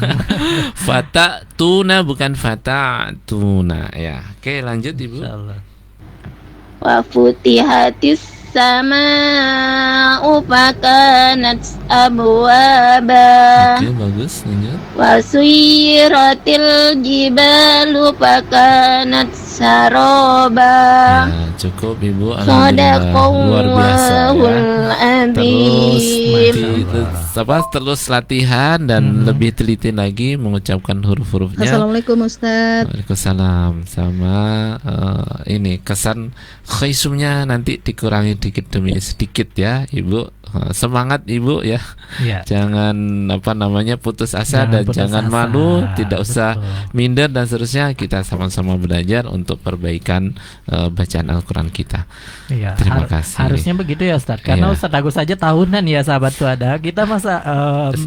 Fata tuna bukan fata tuna ya. Oke, lanjut Ibu. Insyaallah. Wa futihatis sama'u fakanat abwaba. Oke, bagus, lanjut. Wa suyiratil jibalu fakanat saroba. Ya, cukup Ibu, alhamdulillah, luar biasa ya. Sadaqallahul Terus azim. terus latihan dan lebih teliti lagi mengucapkan huruf-hurufnya. Assalamualaikum Ustaz. Waalaikumsalam. Sama ini kesan khaisumnya nanti dikurangi dikit demi sedikit ya Ibu. Semangat Ibu ya. Iya. Jangan putus asa Jangan dan putus jangan asa. malu, tidak usah Betul. minder dan seterusnya. Kita sama-sama belajar untuk perbaikan bacaan Al-Qur'an kita. Iya, Terima kasih. harusnya begitu ya Ustadz. Karena Iya. Ustadz Agus saja tahunan ya sahabatku ada. Kita masa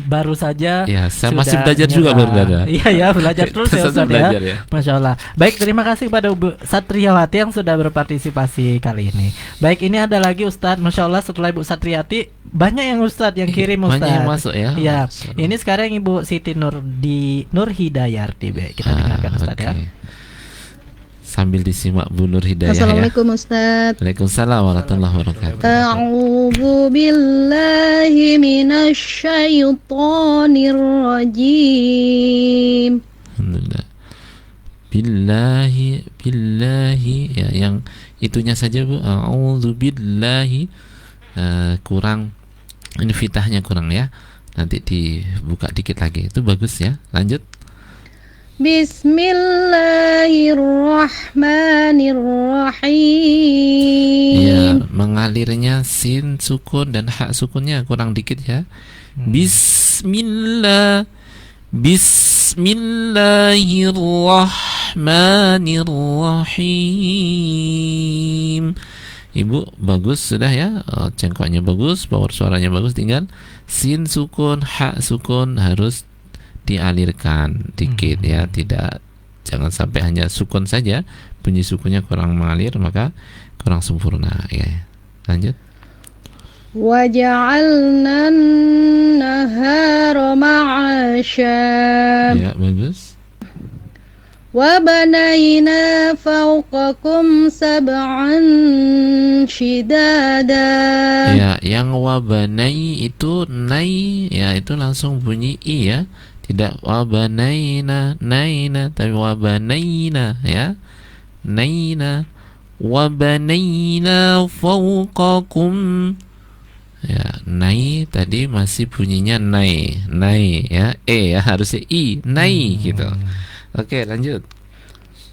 baru saja. Ya, saya sudah masih belajar juga nyerah. berada. Iya ya, belajar terus ya Tetap Ustadz belajar ya. ya. Masya Allah. Baik, terima kasih kepada Ibu Satriawati yang sudah berpartisipasi kali ini. Baik, ini ada lagi Ustadz. Masya Allah, setelah Ibu Satriati banyak yang Ustadz yang kirim Ustadz. Banyak yang masuk ya. Iya. Masya Allah. Ini sekarang Ibu Siti Nur Hidayarti. Baik, kita dengarkan Ustadz ya. Oke. Sambil disimak Bu Nur Hidayah ya. Assalamualaikum Ustaz. Waalaikumsalam warahmatullahi wabarakatuh. A'udzu billahi minasy syaithanir rajim. Alhamdulillah. Billahi ya, yang itunya saja Bu. A'udzu billahi. Kurang, ini fitahnya kurang ya. Nanti dibuka dikit lagi. Itu bagus ya. Lanjut. Ya, Bismillahirrahmanirrahim. mengalirnya sin sukun dan hak sukunnya kurang dikit ya. Bismillahirrahmanirrahim. Ibu bagus sudah ya, cengkoknya bagus, power suaranya bagus, tinggal sin sukun, hak sukun harus dialirkan dikit ya, jangan sampai hanya sukun saja, bunyi sukunnya kurang mengalir maka kurang sempurna ya. Lanjut. Waja'alna an-nahara ma'asya. Ya, bagus. Wa banayna fawqakum sab'an shidada. Ya, yang wabanai itu nai ya, itu langsung bunyi i ya. Tidak wabanaina naina, tapi wabanaina ya. Naina wabanaina fawqakum. Ya, nai tadi masih bunyinya nai ya, ya harusnya i, nai gitu. Oke, lanjut.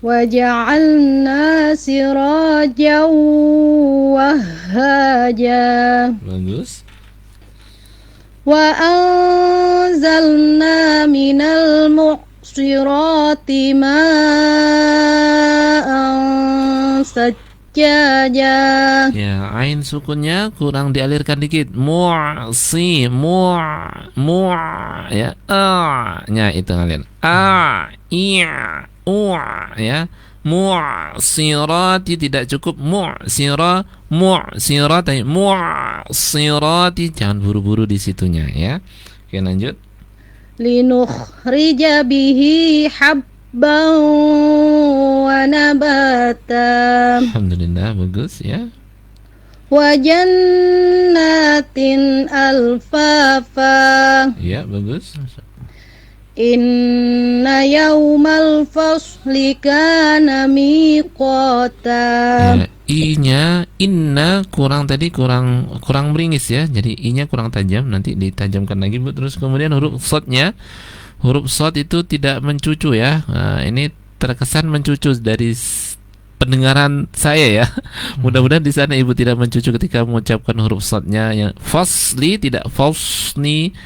Waja'alna sirajan wahhaja. Bagus. Wa anzalna minal mu'sirati ma'an sajjaja. Ya, ain sukunnya kurang dialirkan dikit. Ya, nya itu ngalir. Ya. Mu'sirati tidak cukup mu'sirati mu'sirati, jangan buru-buru di situnya ya. Oke, lanjut. Linukhrija bihi habban wa nabata. Alhamdulillah, bagus ya. Wa jannatin alfafa. Ya, bagus. Inna yawmal fasli kana miqata. Ya, i-nya inna kurang tadi, kurang meringis ya. Jadi i-nya kurang tajam, nanti ditajamkan lagi Bu. Terus kemudian huruf shad-nya, huruf shad itu tidak mencucu ya. Nah, ini terkesan mencucu dari pendengaran saya ya. Mudah-mudahan di sana Ibu tidak mencucu ketika mengucapkan huruf shad-nya. Yang fasli tidak fasni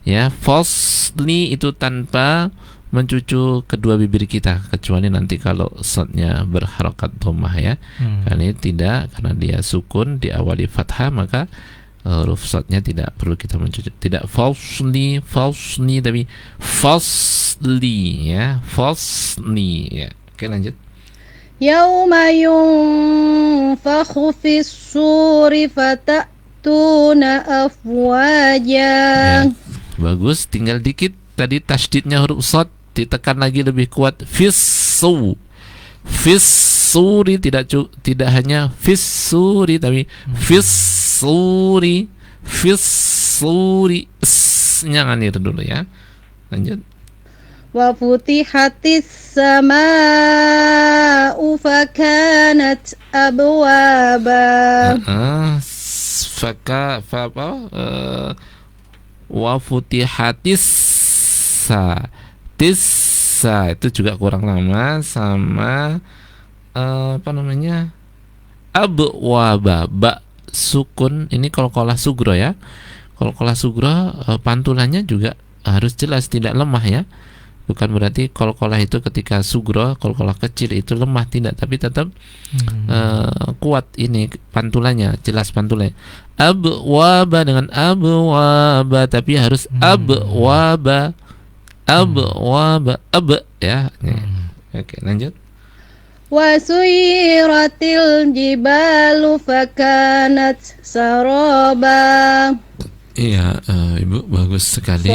ya. Fasli itu tanpa mencucu kedua bibir kita, kecuali nanti kalau shad-nya berharokat dhammah ya. Karena ini tidak, karena dia sukun diawali fathah, maka huruf shad-nya tidak perlu kita mencucu. Tidak fasli tapi fasli ya. Fasli ya. Oke, lanjut. Yawma yunfakhu fis-suri fatatuna afwaja. Ya. bagus. Tinggal dikit tadi tasydidnya huruf shad ditekan lagi lebih kuat. Fis-suri, tidak hanya fis-suri tapi fis-suri. S-nya ngalir dulu ya. Lanjut. Wa futihatis sama'u fakanat abwaba. Wa futihatis tissa itu juga kurang lama sama abwaba, ba sukun ini qalqalah sugro ya. Qalqalah sugro pantulannya juga harus jelas, tidak lemah ya. Bukan berarti qalqalah itu ketika sugro, qalqalah kecil itu lemah, tidak, tapi tetap kuat ini pantulannya, jelas pantulannya. Abwaba dengan abwaba, tapi harus abwaba ya. Oke, lanjut. Wa suyiratil jibalu fakanat saraba. Iya, Ibu bagus sekali,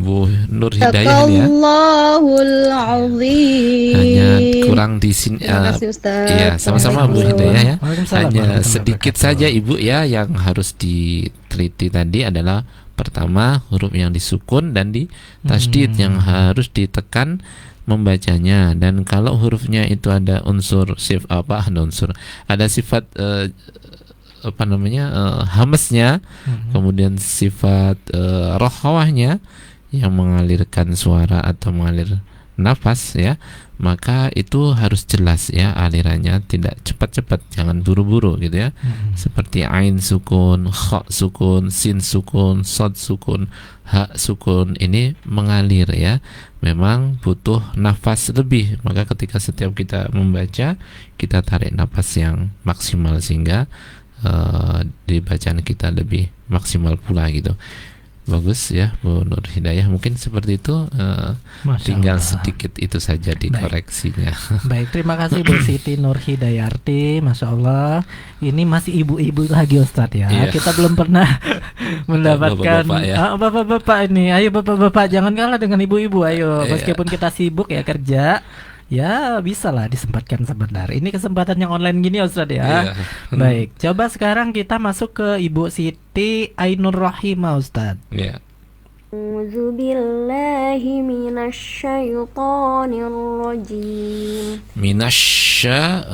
Bu Nur Hidayah ya. Allahul azim. Hanya kurang di sini. Terima kasih, Ustaz. Iya, sama-sama Bu Hidayah ya. Waalaikumsalam Hanya warahmatullahi sedikit wabarakatuh. saja Ibu ya yang harus diteliti tadi adalah pertama huruf yang disukun dan di tasydid yang harus ditekan membacanya. Dan kalau hurufnya itu ada unsur ada sifat hamesnya, kemudian sifat rokhawahnya yang mengalirkan suara atau mengalir nafas ya, maka itu harus jelas ya alirannya, tidak cepat-cepat, jangan buru-buru gitu ya. Seperti ain sukun, kha sukun, sin sukun, shad sukun, ha sukun, ini mengalir ya, memang butuh nafas lebih. Maka ketika setiap kita membaca, kita tarik nafas yang maksimal sehingga di bacaan kita lebih maksimal pula gitu. Bagus ya Bu Nur Hidayah, mungkin seperti itu. Tinggal Allah. sedikit itu saja dikoreksinya. Baik, terima kasih Bu Siti Nur Hidayarti, Masya Allah. Ini masih ibu-ibu lagi Ustadz ya. Iya. Kita belum pernah mendapatkan Bapak-bapak ya. bapak-bapak ini. Ayo bapak-bapak, jangan kalah dengan ibu-ibu. Ayo, Iya. meskipun kita sibuk ya kerja, ya bisa lah disempatkan sebentar. Ini kesempatan yang online gini ya Ustadz ya. Iya. Baik, coba sekarang kita masuk ke Ibu Siti Ainur Rahimah Ustadz. Ya. A'udzu billahi minasyaitonir rajim. Minasya,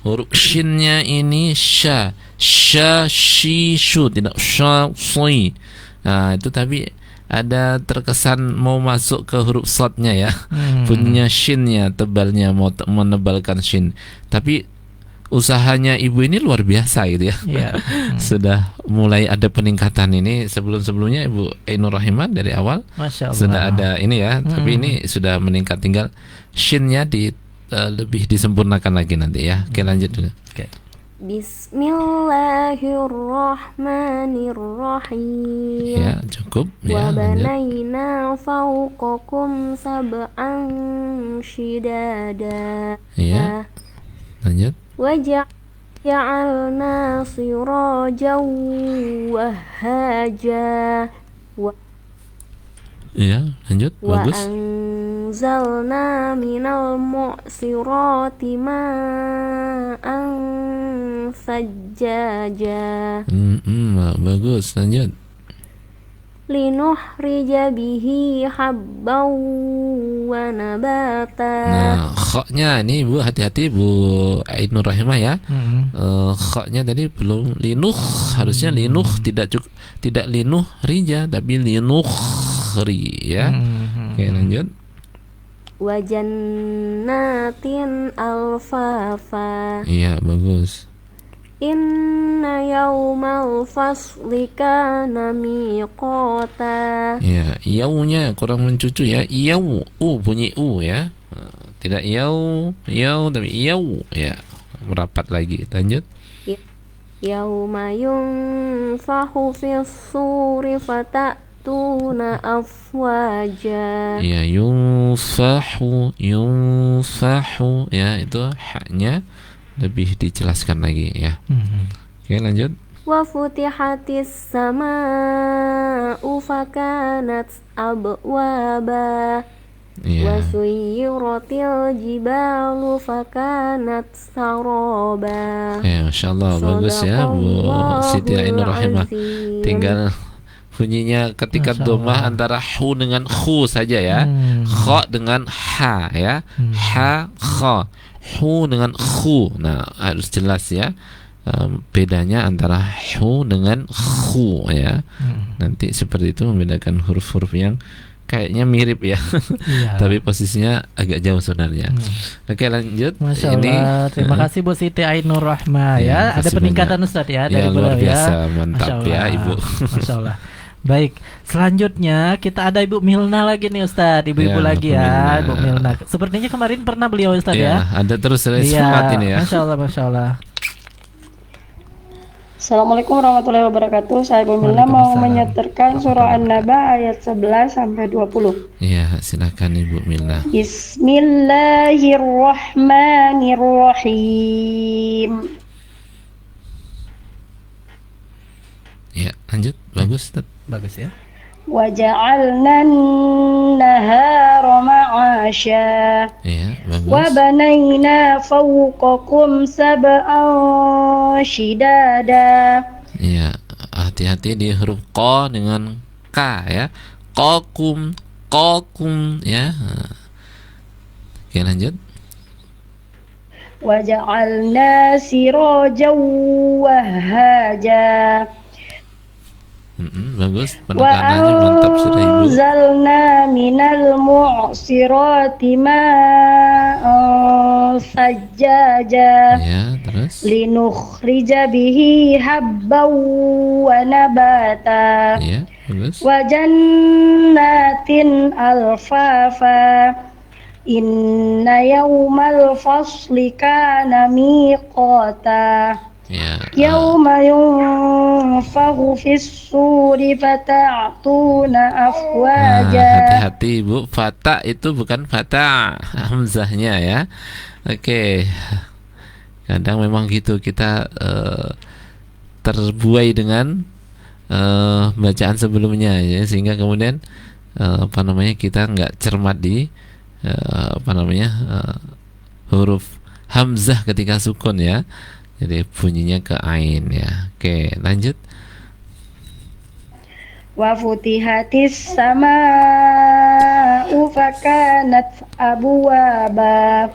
huruf shinnya ini sya, shi, shu, tidak sya, sui. Nah, itu tapi ada terkesan mau masuk ke huruf shadnya ya. Punya shinnya, tebalnya, mau menebalkan shin. Tapi usahanya ibu ini luar biasa gitu ya. Iya. Sudah mulai ada peningkatan ini. Sebelum-sebelumnya Ibu Ainur Rahimah dari awal Masya Allah. sudah ada ini ya, tapi ini sudah meningkat, tinggal shinnya lebih disempurnakan lagi nanti ya. Oke, lanjut dulu. Oke. Bismillahirrahmanirrahim. Ya, cukup ya. Wa Lanjut. banayna fawqakum sab'an shidada. Ya, lanjut. Wa ja'alna sirajan wahhaja. Ya, lanjut. Wa Bagus. anzalna minal mu'sirati ma'an sajjaja. Bagus. Lanjut. Linuhrija bihi habban wa nabata. Nah, kha-nya ini Bu, hati-hati Bu Ainur Rahimah ya. Kha-nya tadi belum linuh, harusnya linuh, tidak linuh rija tapi linuhri ya. Oke, lanjut. Wa jannatin alfafa. Iya, bagus. Inna yawmal fasli kana miqata. Ya, yaunya kurang mencucu ya. Yau, bunyi ya. Tidak yau tapi yau ya. Merapat lagi. Lanjut. Yawma yunfahu fis suri fatatuna afwaja. Ya, yunfahu ya, itu haknya lebih dijelaskan lagi ya. Oke, lanjut. Wa futihatis sama'u فكانت أبوابا Iya. وسيرت الجبال فكانت سرابا. Masya Allah, bagus ya Bu Siti Ainur Rahimah. Azim. Tinggal bunyinya ketika Masya domah Allah. antara hu dengan khu saja ya. Kha dengan ha ya. Ha, kha. Hu dengan khu. Nah, harus jelas ya. Bedanya antara hu dengan khu ya. Nanti seperti itu membedakan huruf-huruf yang kayaknya mirip ya. Iya. Tapi posisinya agak jauh sebenarnya. Oke, lanjut. Masya Ini Allah, terima kasih Bu Siti Ainur Rahmah ya. Ya, Ada makasih peningkatan banyak. Ustadz ya Ya, dari luar beliau biasa, ya. mantap Masya ya, Allah. Ibu. Masya Allah. Baik, selanjutnya kita ada Ibu Milna lagi nih Ustadz, ibu-ibu Ya, lagi Bu ya, Milna. Ibu Milna. Sepertinya kemarin pernah beliau Ustadz Ya, ya. ada terus Iya, semangat ini ya. Masya Allah, Masya Allah. Assalamualaikum warahmatullahi wabarakatuh. Saya Bu Milna mau Waalaikumsalam. menyeterkan surah An-Naba ayat 11 sampai 20. Iya, silakan Ibu Milna. Bismillahirrahmanirrahim. Ya, lanjut. Bagus, Ustaz. Bagus ya. Waja'alna an-nahara ma'asha. Iya, bagus. Wa banayna fawqakum sab'an shidada. Iya, hati-hati di huruf qa dengan ka ya. Qakum, qakum ya. Oke, lanjut. Waja'alna sirajan wahhaja. Bagus, penekanannya mantap sudah Ibu. Anzalna minal mu'sirati ma'an sajjaja. Ya, terus. Linukhrija bihi habban wa nabata. Iya, bagus. Wa jannatin alfafa. Inna yawmal fasli kana miqata. Ya. Yawma yunfakhu fis suri fata'tuna afwaja. Hati-hati Ibu, fata itu bukan fata, hamzahnya ya. Oke. Kadang memang gitu kita terbuai dengan bacaan sebelumnya ya, sehingga kemudian kita nggak cermat di huruf hamzah ketika sukun ya. Jadi bunyinya ke ain ya. Oke, lanjut. Wa futihatis sama'u fakanat abwaba.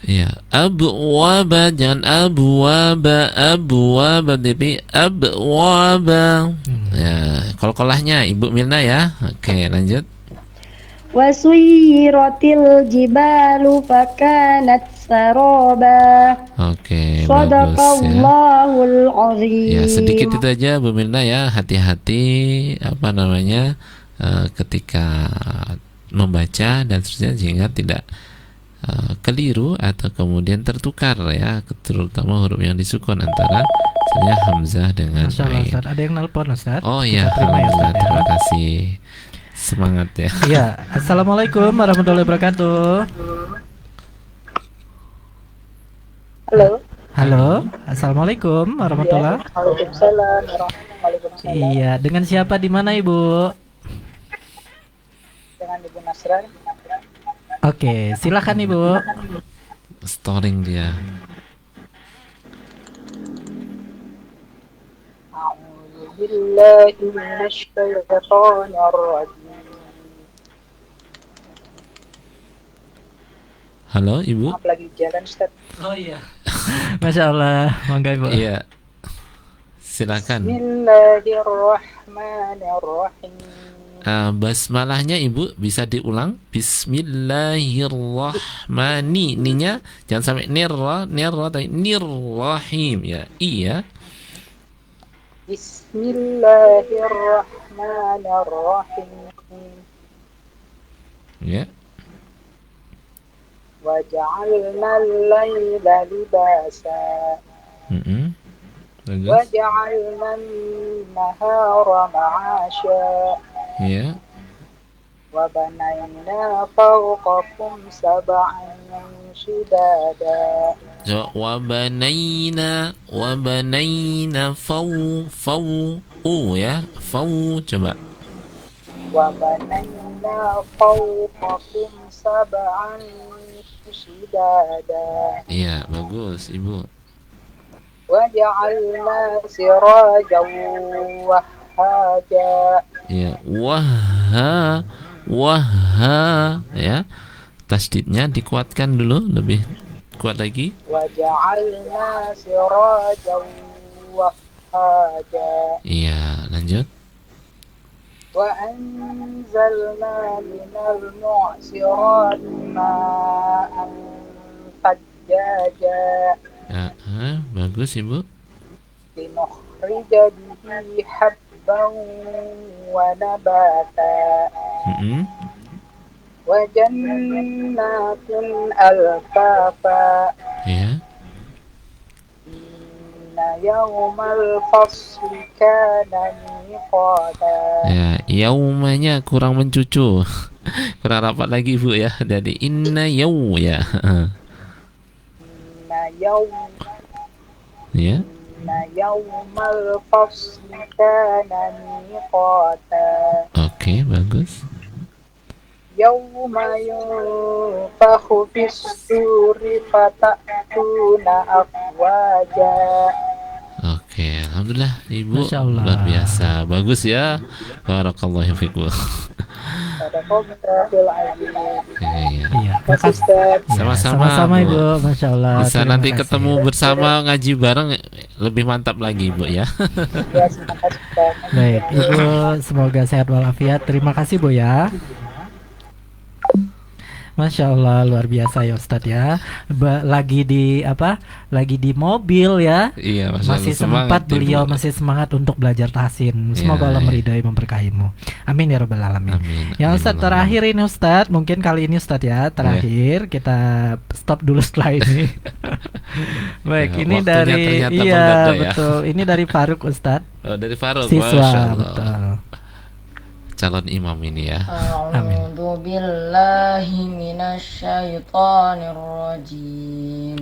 Ya, abwaba, jangan abwaba tapi abwaba. Ya, kol-kolahnya Ibu Milna ya. Oke, lanjut. Wa suyiratil jibalu fakanat saraba. Oke, bagus ya. Shadaqallahul azim. Ya, sedikit itu aja Bu Milna ya. Hati-hati ketika membaca dan seterusnya, sehingga tidak keliru atau kemudian tertukar ya, terutama huruf yang disukun antara misalnya hamzah dengan Masya Allah ain. Ustadz. Ada yang nelpon Ustadz. Oh iya, Kita terima ya, alhamdulillah, Ustadz, ya. terima kasih. Semangat ya. Iya, Assalamualaikum warahmatullahi wabarakatuh. Halo. Halo, Assalamualaikum warahmatullahi. Waalaikumsalam. Iya, dengan siapa di mana Ibu? Dengan Ibu Nasran. Oke, silakan Ibu. Storing dia. A'udzu billahi minasy syaithanir rajim. Halo Ibu. Maaf lagi jalan Ustaz. Oh iya. Masya Allah, monggo Ibu. Iya. Silakan. Bismillahirrahmanirrahim. Basmalahnya Ibu bisa diulang. Bismillahirrahmani. Ninya jangan sampai nirra tapi nirrahim ya. Iya. Bismillahirrahmanirrahim. Ya. Waja'alna al-laila libasa. Bagus. Waja'alna an-nahara ma'asha. Ya. Wa banayna fawqakum sab'an shidada. So, wa banayna ya. Fau coba. وبنينا فوقكم سبعا شدادا Iya, bagus Ibu. وجعلنا سراجا وهاجا Ya, wahha ya. Tasdidnya dikuatkan dulu, lebih kuat lagi. وجعلنا سراجا وهاجا Iya, lanjut. وأنزلنا من المعصرات ماء ثجاجا Ya, bagus Ibu. لنخرج به حبا ونباتا Mm-mm. وجنات ألفافا Ya. إن يوم الفصل كان ميقاتا Ya, yaumanya kurang mencucu. Kurang rapat lagi Ibu ya. Jadi inna yau ya. إن يوم Ya. إن يوم الفصل كان ميقاتا Oke, bagus. يوم ينفخ في الصور فتأتون أفواجا Oke, alhamdulillah Ibu. Masya Allah. Luar biasa. Bagus ya. Barakallahu fiikum. صدق الله العظيم. Iya. Iya, Mas makasih. Ustaz. Ya, Sama-sama, sama-sama Bu. Ibu, Masya Allah. Bisa Terima nanti kasih. ketemu bersama ngaji bareng lebih mantap lagi Bu ya. Ya, terima kasih Ustaz. Baik, Ibu semoga sehat walafiat. Terima kasih Bu ya. Masya Allah, luar biasa ya Ustadz ya. Lagi di apa? Lagi di mobil ya. Iya, Masya Masih Allah, semangat, sempat beliau Ibu. masih semangat untuk belajar tahsin. Semoga Ya, Allah ya. meridai memberkahimu. Amin ya rabbal alamin. Amin. Ya Amin, Ustadz, Allahumma. terakhir ini Ustadz, mungkin kali ini Ustadz ya, terakhir kita stop dulu setelah ini. Baik, Ya, ini waktunya dari ternyata iya mendadak ya. betul. Ini dari Faruk Ustadz, Oh, dari Faruk. siswa Masya Allah. betul. Calon imam ini ya. Amin. أعوذ بالله من الشيطان الرجيم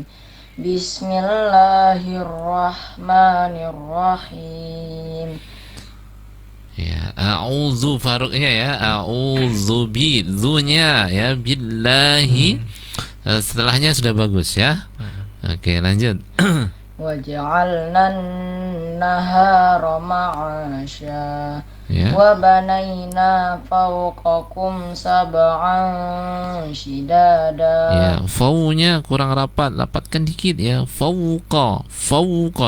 بسم الله الرحمن الرحيم Ya, a'udzu Faruknya ya. A'udzu bi dzunya ya billahi. Setelahnya sudah bagus ya. Oke, lanjut. وجعلنا النهار معاشا Ya. وبنينا فوقكم سبعا شدادا Ya, faunya kurang rapat, lapatkan dikit ya. Fauqa,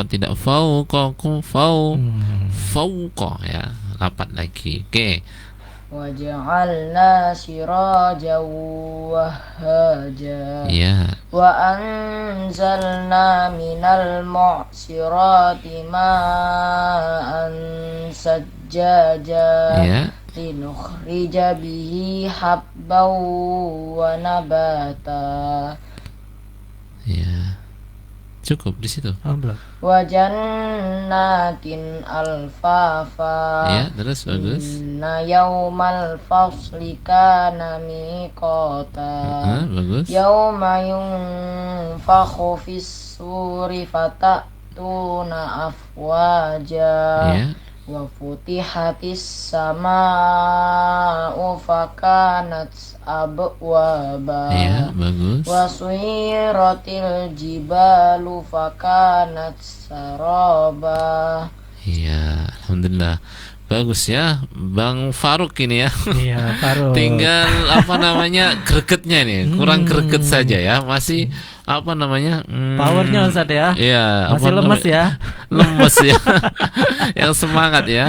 tidak fauqakum, fauqa ya. Rapat lagi. Oke. وجعلنا سراجا وهاجا Ya. وأنزلنا من المعصرات ماء ثجاجا Ya. لنخرج به حبا ونباتا Ya. Cukup di situ. Oh, belum. وجنات ألفافا Ya, terus bagus. إن يوم الفصل كان ميقاتا Bagus. يوم ينفخ في الصور فتأتون أفواجا Ya. وفتحت السماء فكانت أبوابا Ya, bagus. وسيرت الجبال فكانت سرابا Iya, alhamdulillah. Bagus ya, Bang Faruk ini ya. Iya, Faruk. Tinggal apa namanya gregetnya nih, kurang greget saja ya. Masih apa namanya? Powernya Ustadz ya. Iya, Masih apa lemes namanya? ya. Lemes ya. Yang semangat ya.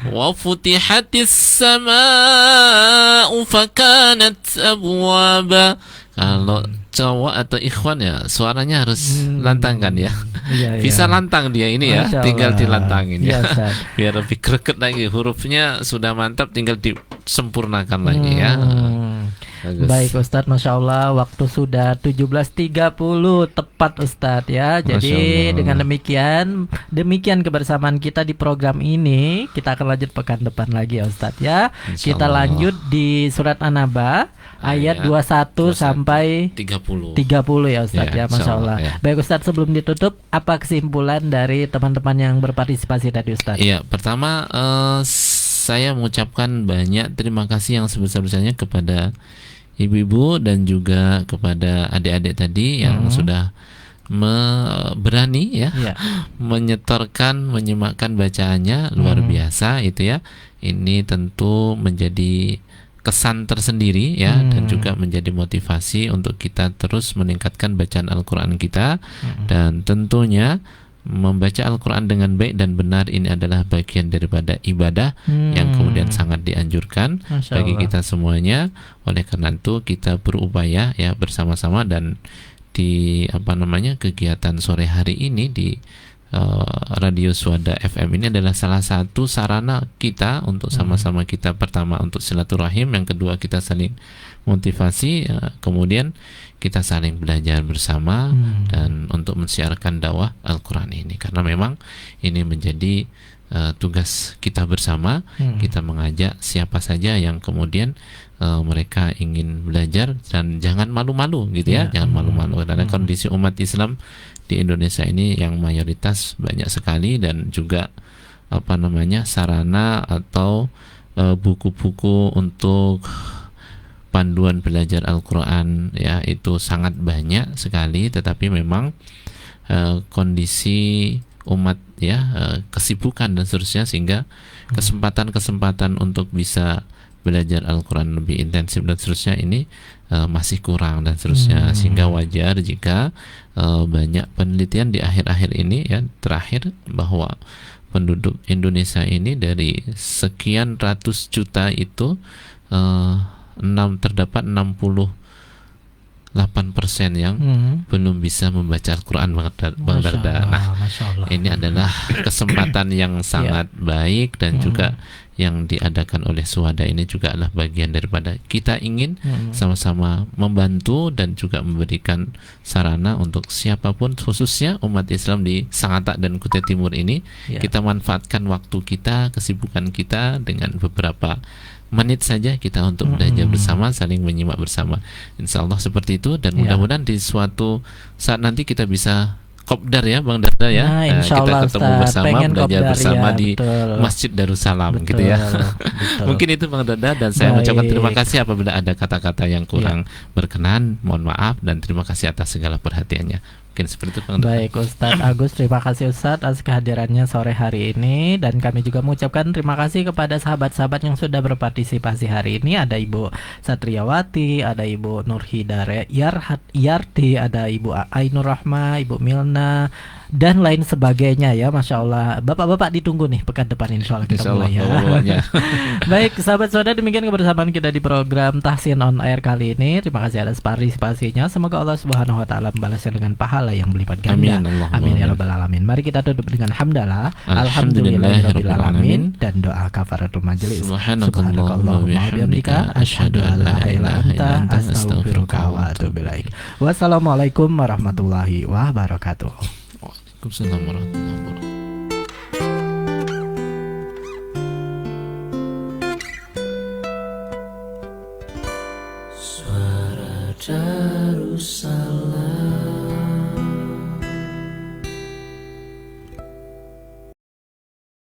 Wa futihatis samaa'u fakanat abwaba. Kalau cowok atau ikhwan ya suaranya harus lantangkan ya. Iya, Bisa iya. lantang dia ini ya, Masya tinggal Allah. dilantangin Iya, ya. Ustaz. Biar lebih greget lagi, hurufnya sudah mantap, tinggal disempurnakan lagi ya. Bagus. Baik Ustadz, Masya Allah, waktu sudah 17.30 tepat Ustadz ya. Jadi Masya Allah. dengan demikian kebersamaan kita di program ini. Kita akan lanjut pekan depan lagi ya Ustadz ya. Insya Kita Allah. lanjut di surat An-Naba ayat 21 sampai 30. 30 ya Ustadz Ya, ya, Masya insya Allah. Allah, ya. Baik Ustadz, sebelum ditutup, apa kesimpulan dari teman-teman yang berpartisipasi tadi Ustadz? Iya, pertama saya mengucapkan banyak terima kasih yang sebesar-besarnya kepada ibu-ibu dan juga kepada adik-adik tadi yang sudah berani ya menyetorkan, menyimakkan bacaannya luar biasa itu ya. Ini tentu menjadi kesan tersendiri ya, dan juga menjadi motivasi untuk kita terus meningkatkan bacaan Al-Quran kita. Dan tentunya membaca Al-Quran dengan baik dan benar ini adalah bagian daripada ibadah yang kemudian sangat dianjurkan Masya bagi Allah. kita semuanya. Oleh karena itu kita berupaya ya bersama-sama, dan di kegiatan sore hari ini di Radio Suada FM ini adalah salah satu sarana kita untuk sama-sama kita, pertama untuk silaturahim, yang kedua kita saling motivasi, kemudian kita saling belajar bersama dan untuk mensiarkan dakwah Al-Quran ini, karena memang ini menjadi tugas kita bersama. Kita mengajak siapa saja yang kemudian mereka ingin belajar, dan jangan malu-malu gitu ya, jangan malu-malu karena kondisi umat Islam di Indonesia ini yang mayoritas banyak sekali, dan juga sarana atau buku-buku untuk panduan belajar Al-Quran ya itu sangat banyak sekali, tetapi memang kondisi umat ya kesibukan dan seterusnya, sehingga kesempatan-kesempatan untuk bisa belajar Al-Quran lebih intensif dan seterusnya ini masih kurang dan seterusnya, sehingga wajar jika banyak penelitian di akhir-akhir ini ya terakhir bahwa penduduk Indonesia ini dari sekian ratus juta itu terdapat 68% yang belum bisa membaca Al-Quran, Bang Darda. Nah, ini adalah kesempatan yang sangat baik, dan juga yang diadakan oleh Suada ini juga adalah bagian daripada kita ingin sama-sama membantu dan juga memberikan sarana untuk siapapun, khususnya umat Islam di Sangatta dan Kutai Timur ini. Kita manfaatkan waktu kita, kesibukan kita dengan beberapa menit saja kita untuk belajar bersama, saling menyimak bersama. Insya Allah seperti itu, dan mudah-mudahan di suatu saat nanti kita bisa kopdar ya Bang Darda ya. Nah, insya kita Allah, ketemu Ustaz. bersama, Pengen belajar kopdar, bersama ya, di betul. Masjid Darussalam gitu ya. Betul. Mungkin itu Bang Darda, dan saya Baik. mengucapkan terima kasih apabila ada kata-kata yang kurang berkenan, mohon maaf, dan terima kasih atas segala perhatiannya. Mungkin seperti itu Bang Darda. Baik Ustadz Agus, terima kasih Ustadz atas kehadirannya sore hari ini, dan kami juga mengucapkan terima kasih kepada sahabat-sahabat yang sudah berpartisipasi hari ini. Ada Ibu Satriawati, ada Ibu Nurhidayah Yarti, ada Ibu Ainur Rahma, Ibu Milna, dan lain sebagainya ya. Masya Allah, bapak-bapak ditunggu nih pekan depan, insya Allah kita mulai ya. Baik sahabat saudara, demikian kebersamaan kita di program Tahsin on Air kali ini. Terima kasih atas partisipasinya. Semoga Allah Subhanahu wa taala membalasnya dengan pahala yang berlipat ganda. Amin ya rabbal alamin. Mari kita tutup dengan hamdalah, alhamdulillahirabbil alamin, dan doa kafaratul majelis. Subhanakallahumma wa bihamdika asyhadu an la ilaha illa anta astaghfiruka wa atubu ilaik. Wassalamualaikum warahmatullahi wabarakatuh. Waalaikumsalam warahmatullahi wabarakatuh. Suara Darussalam.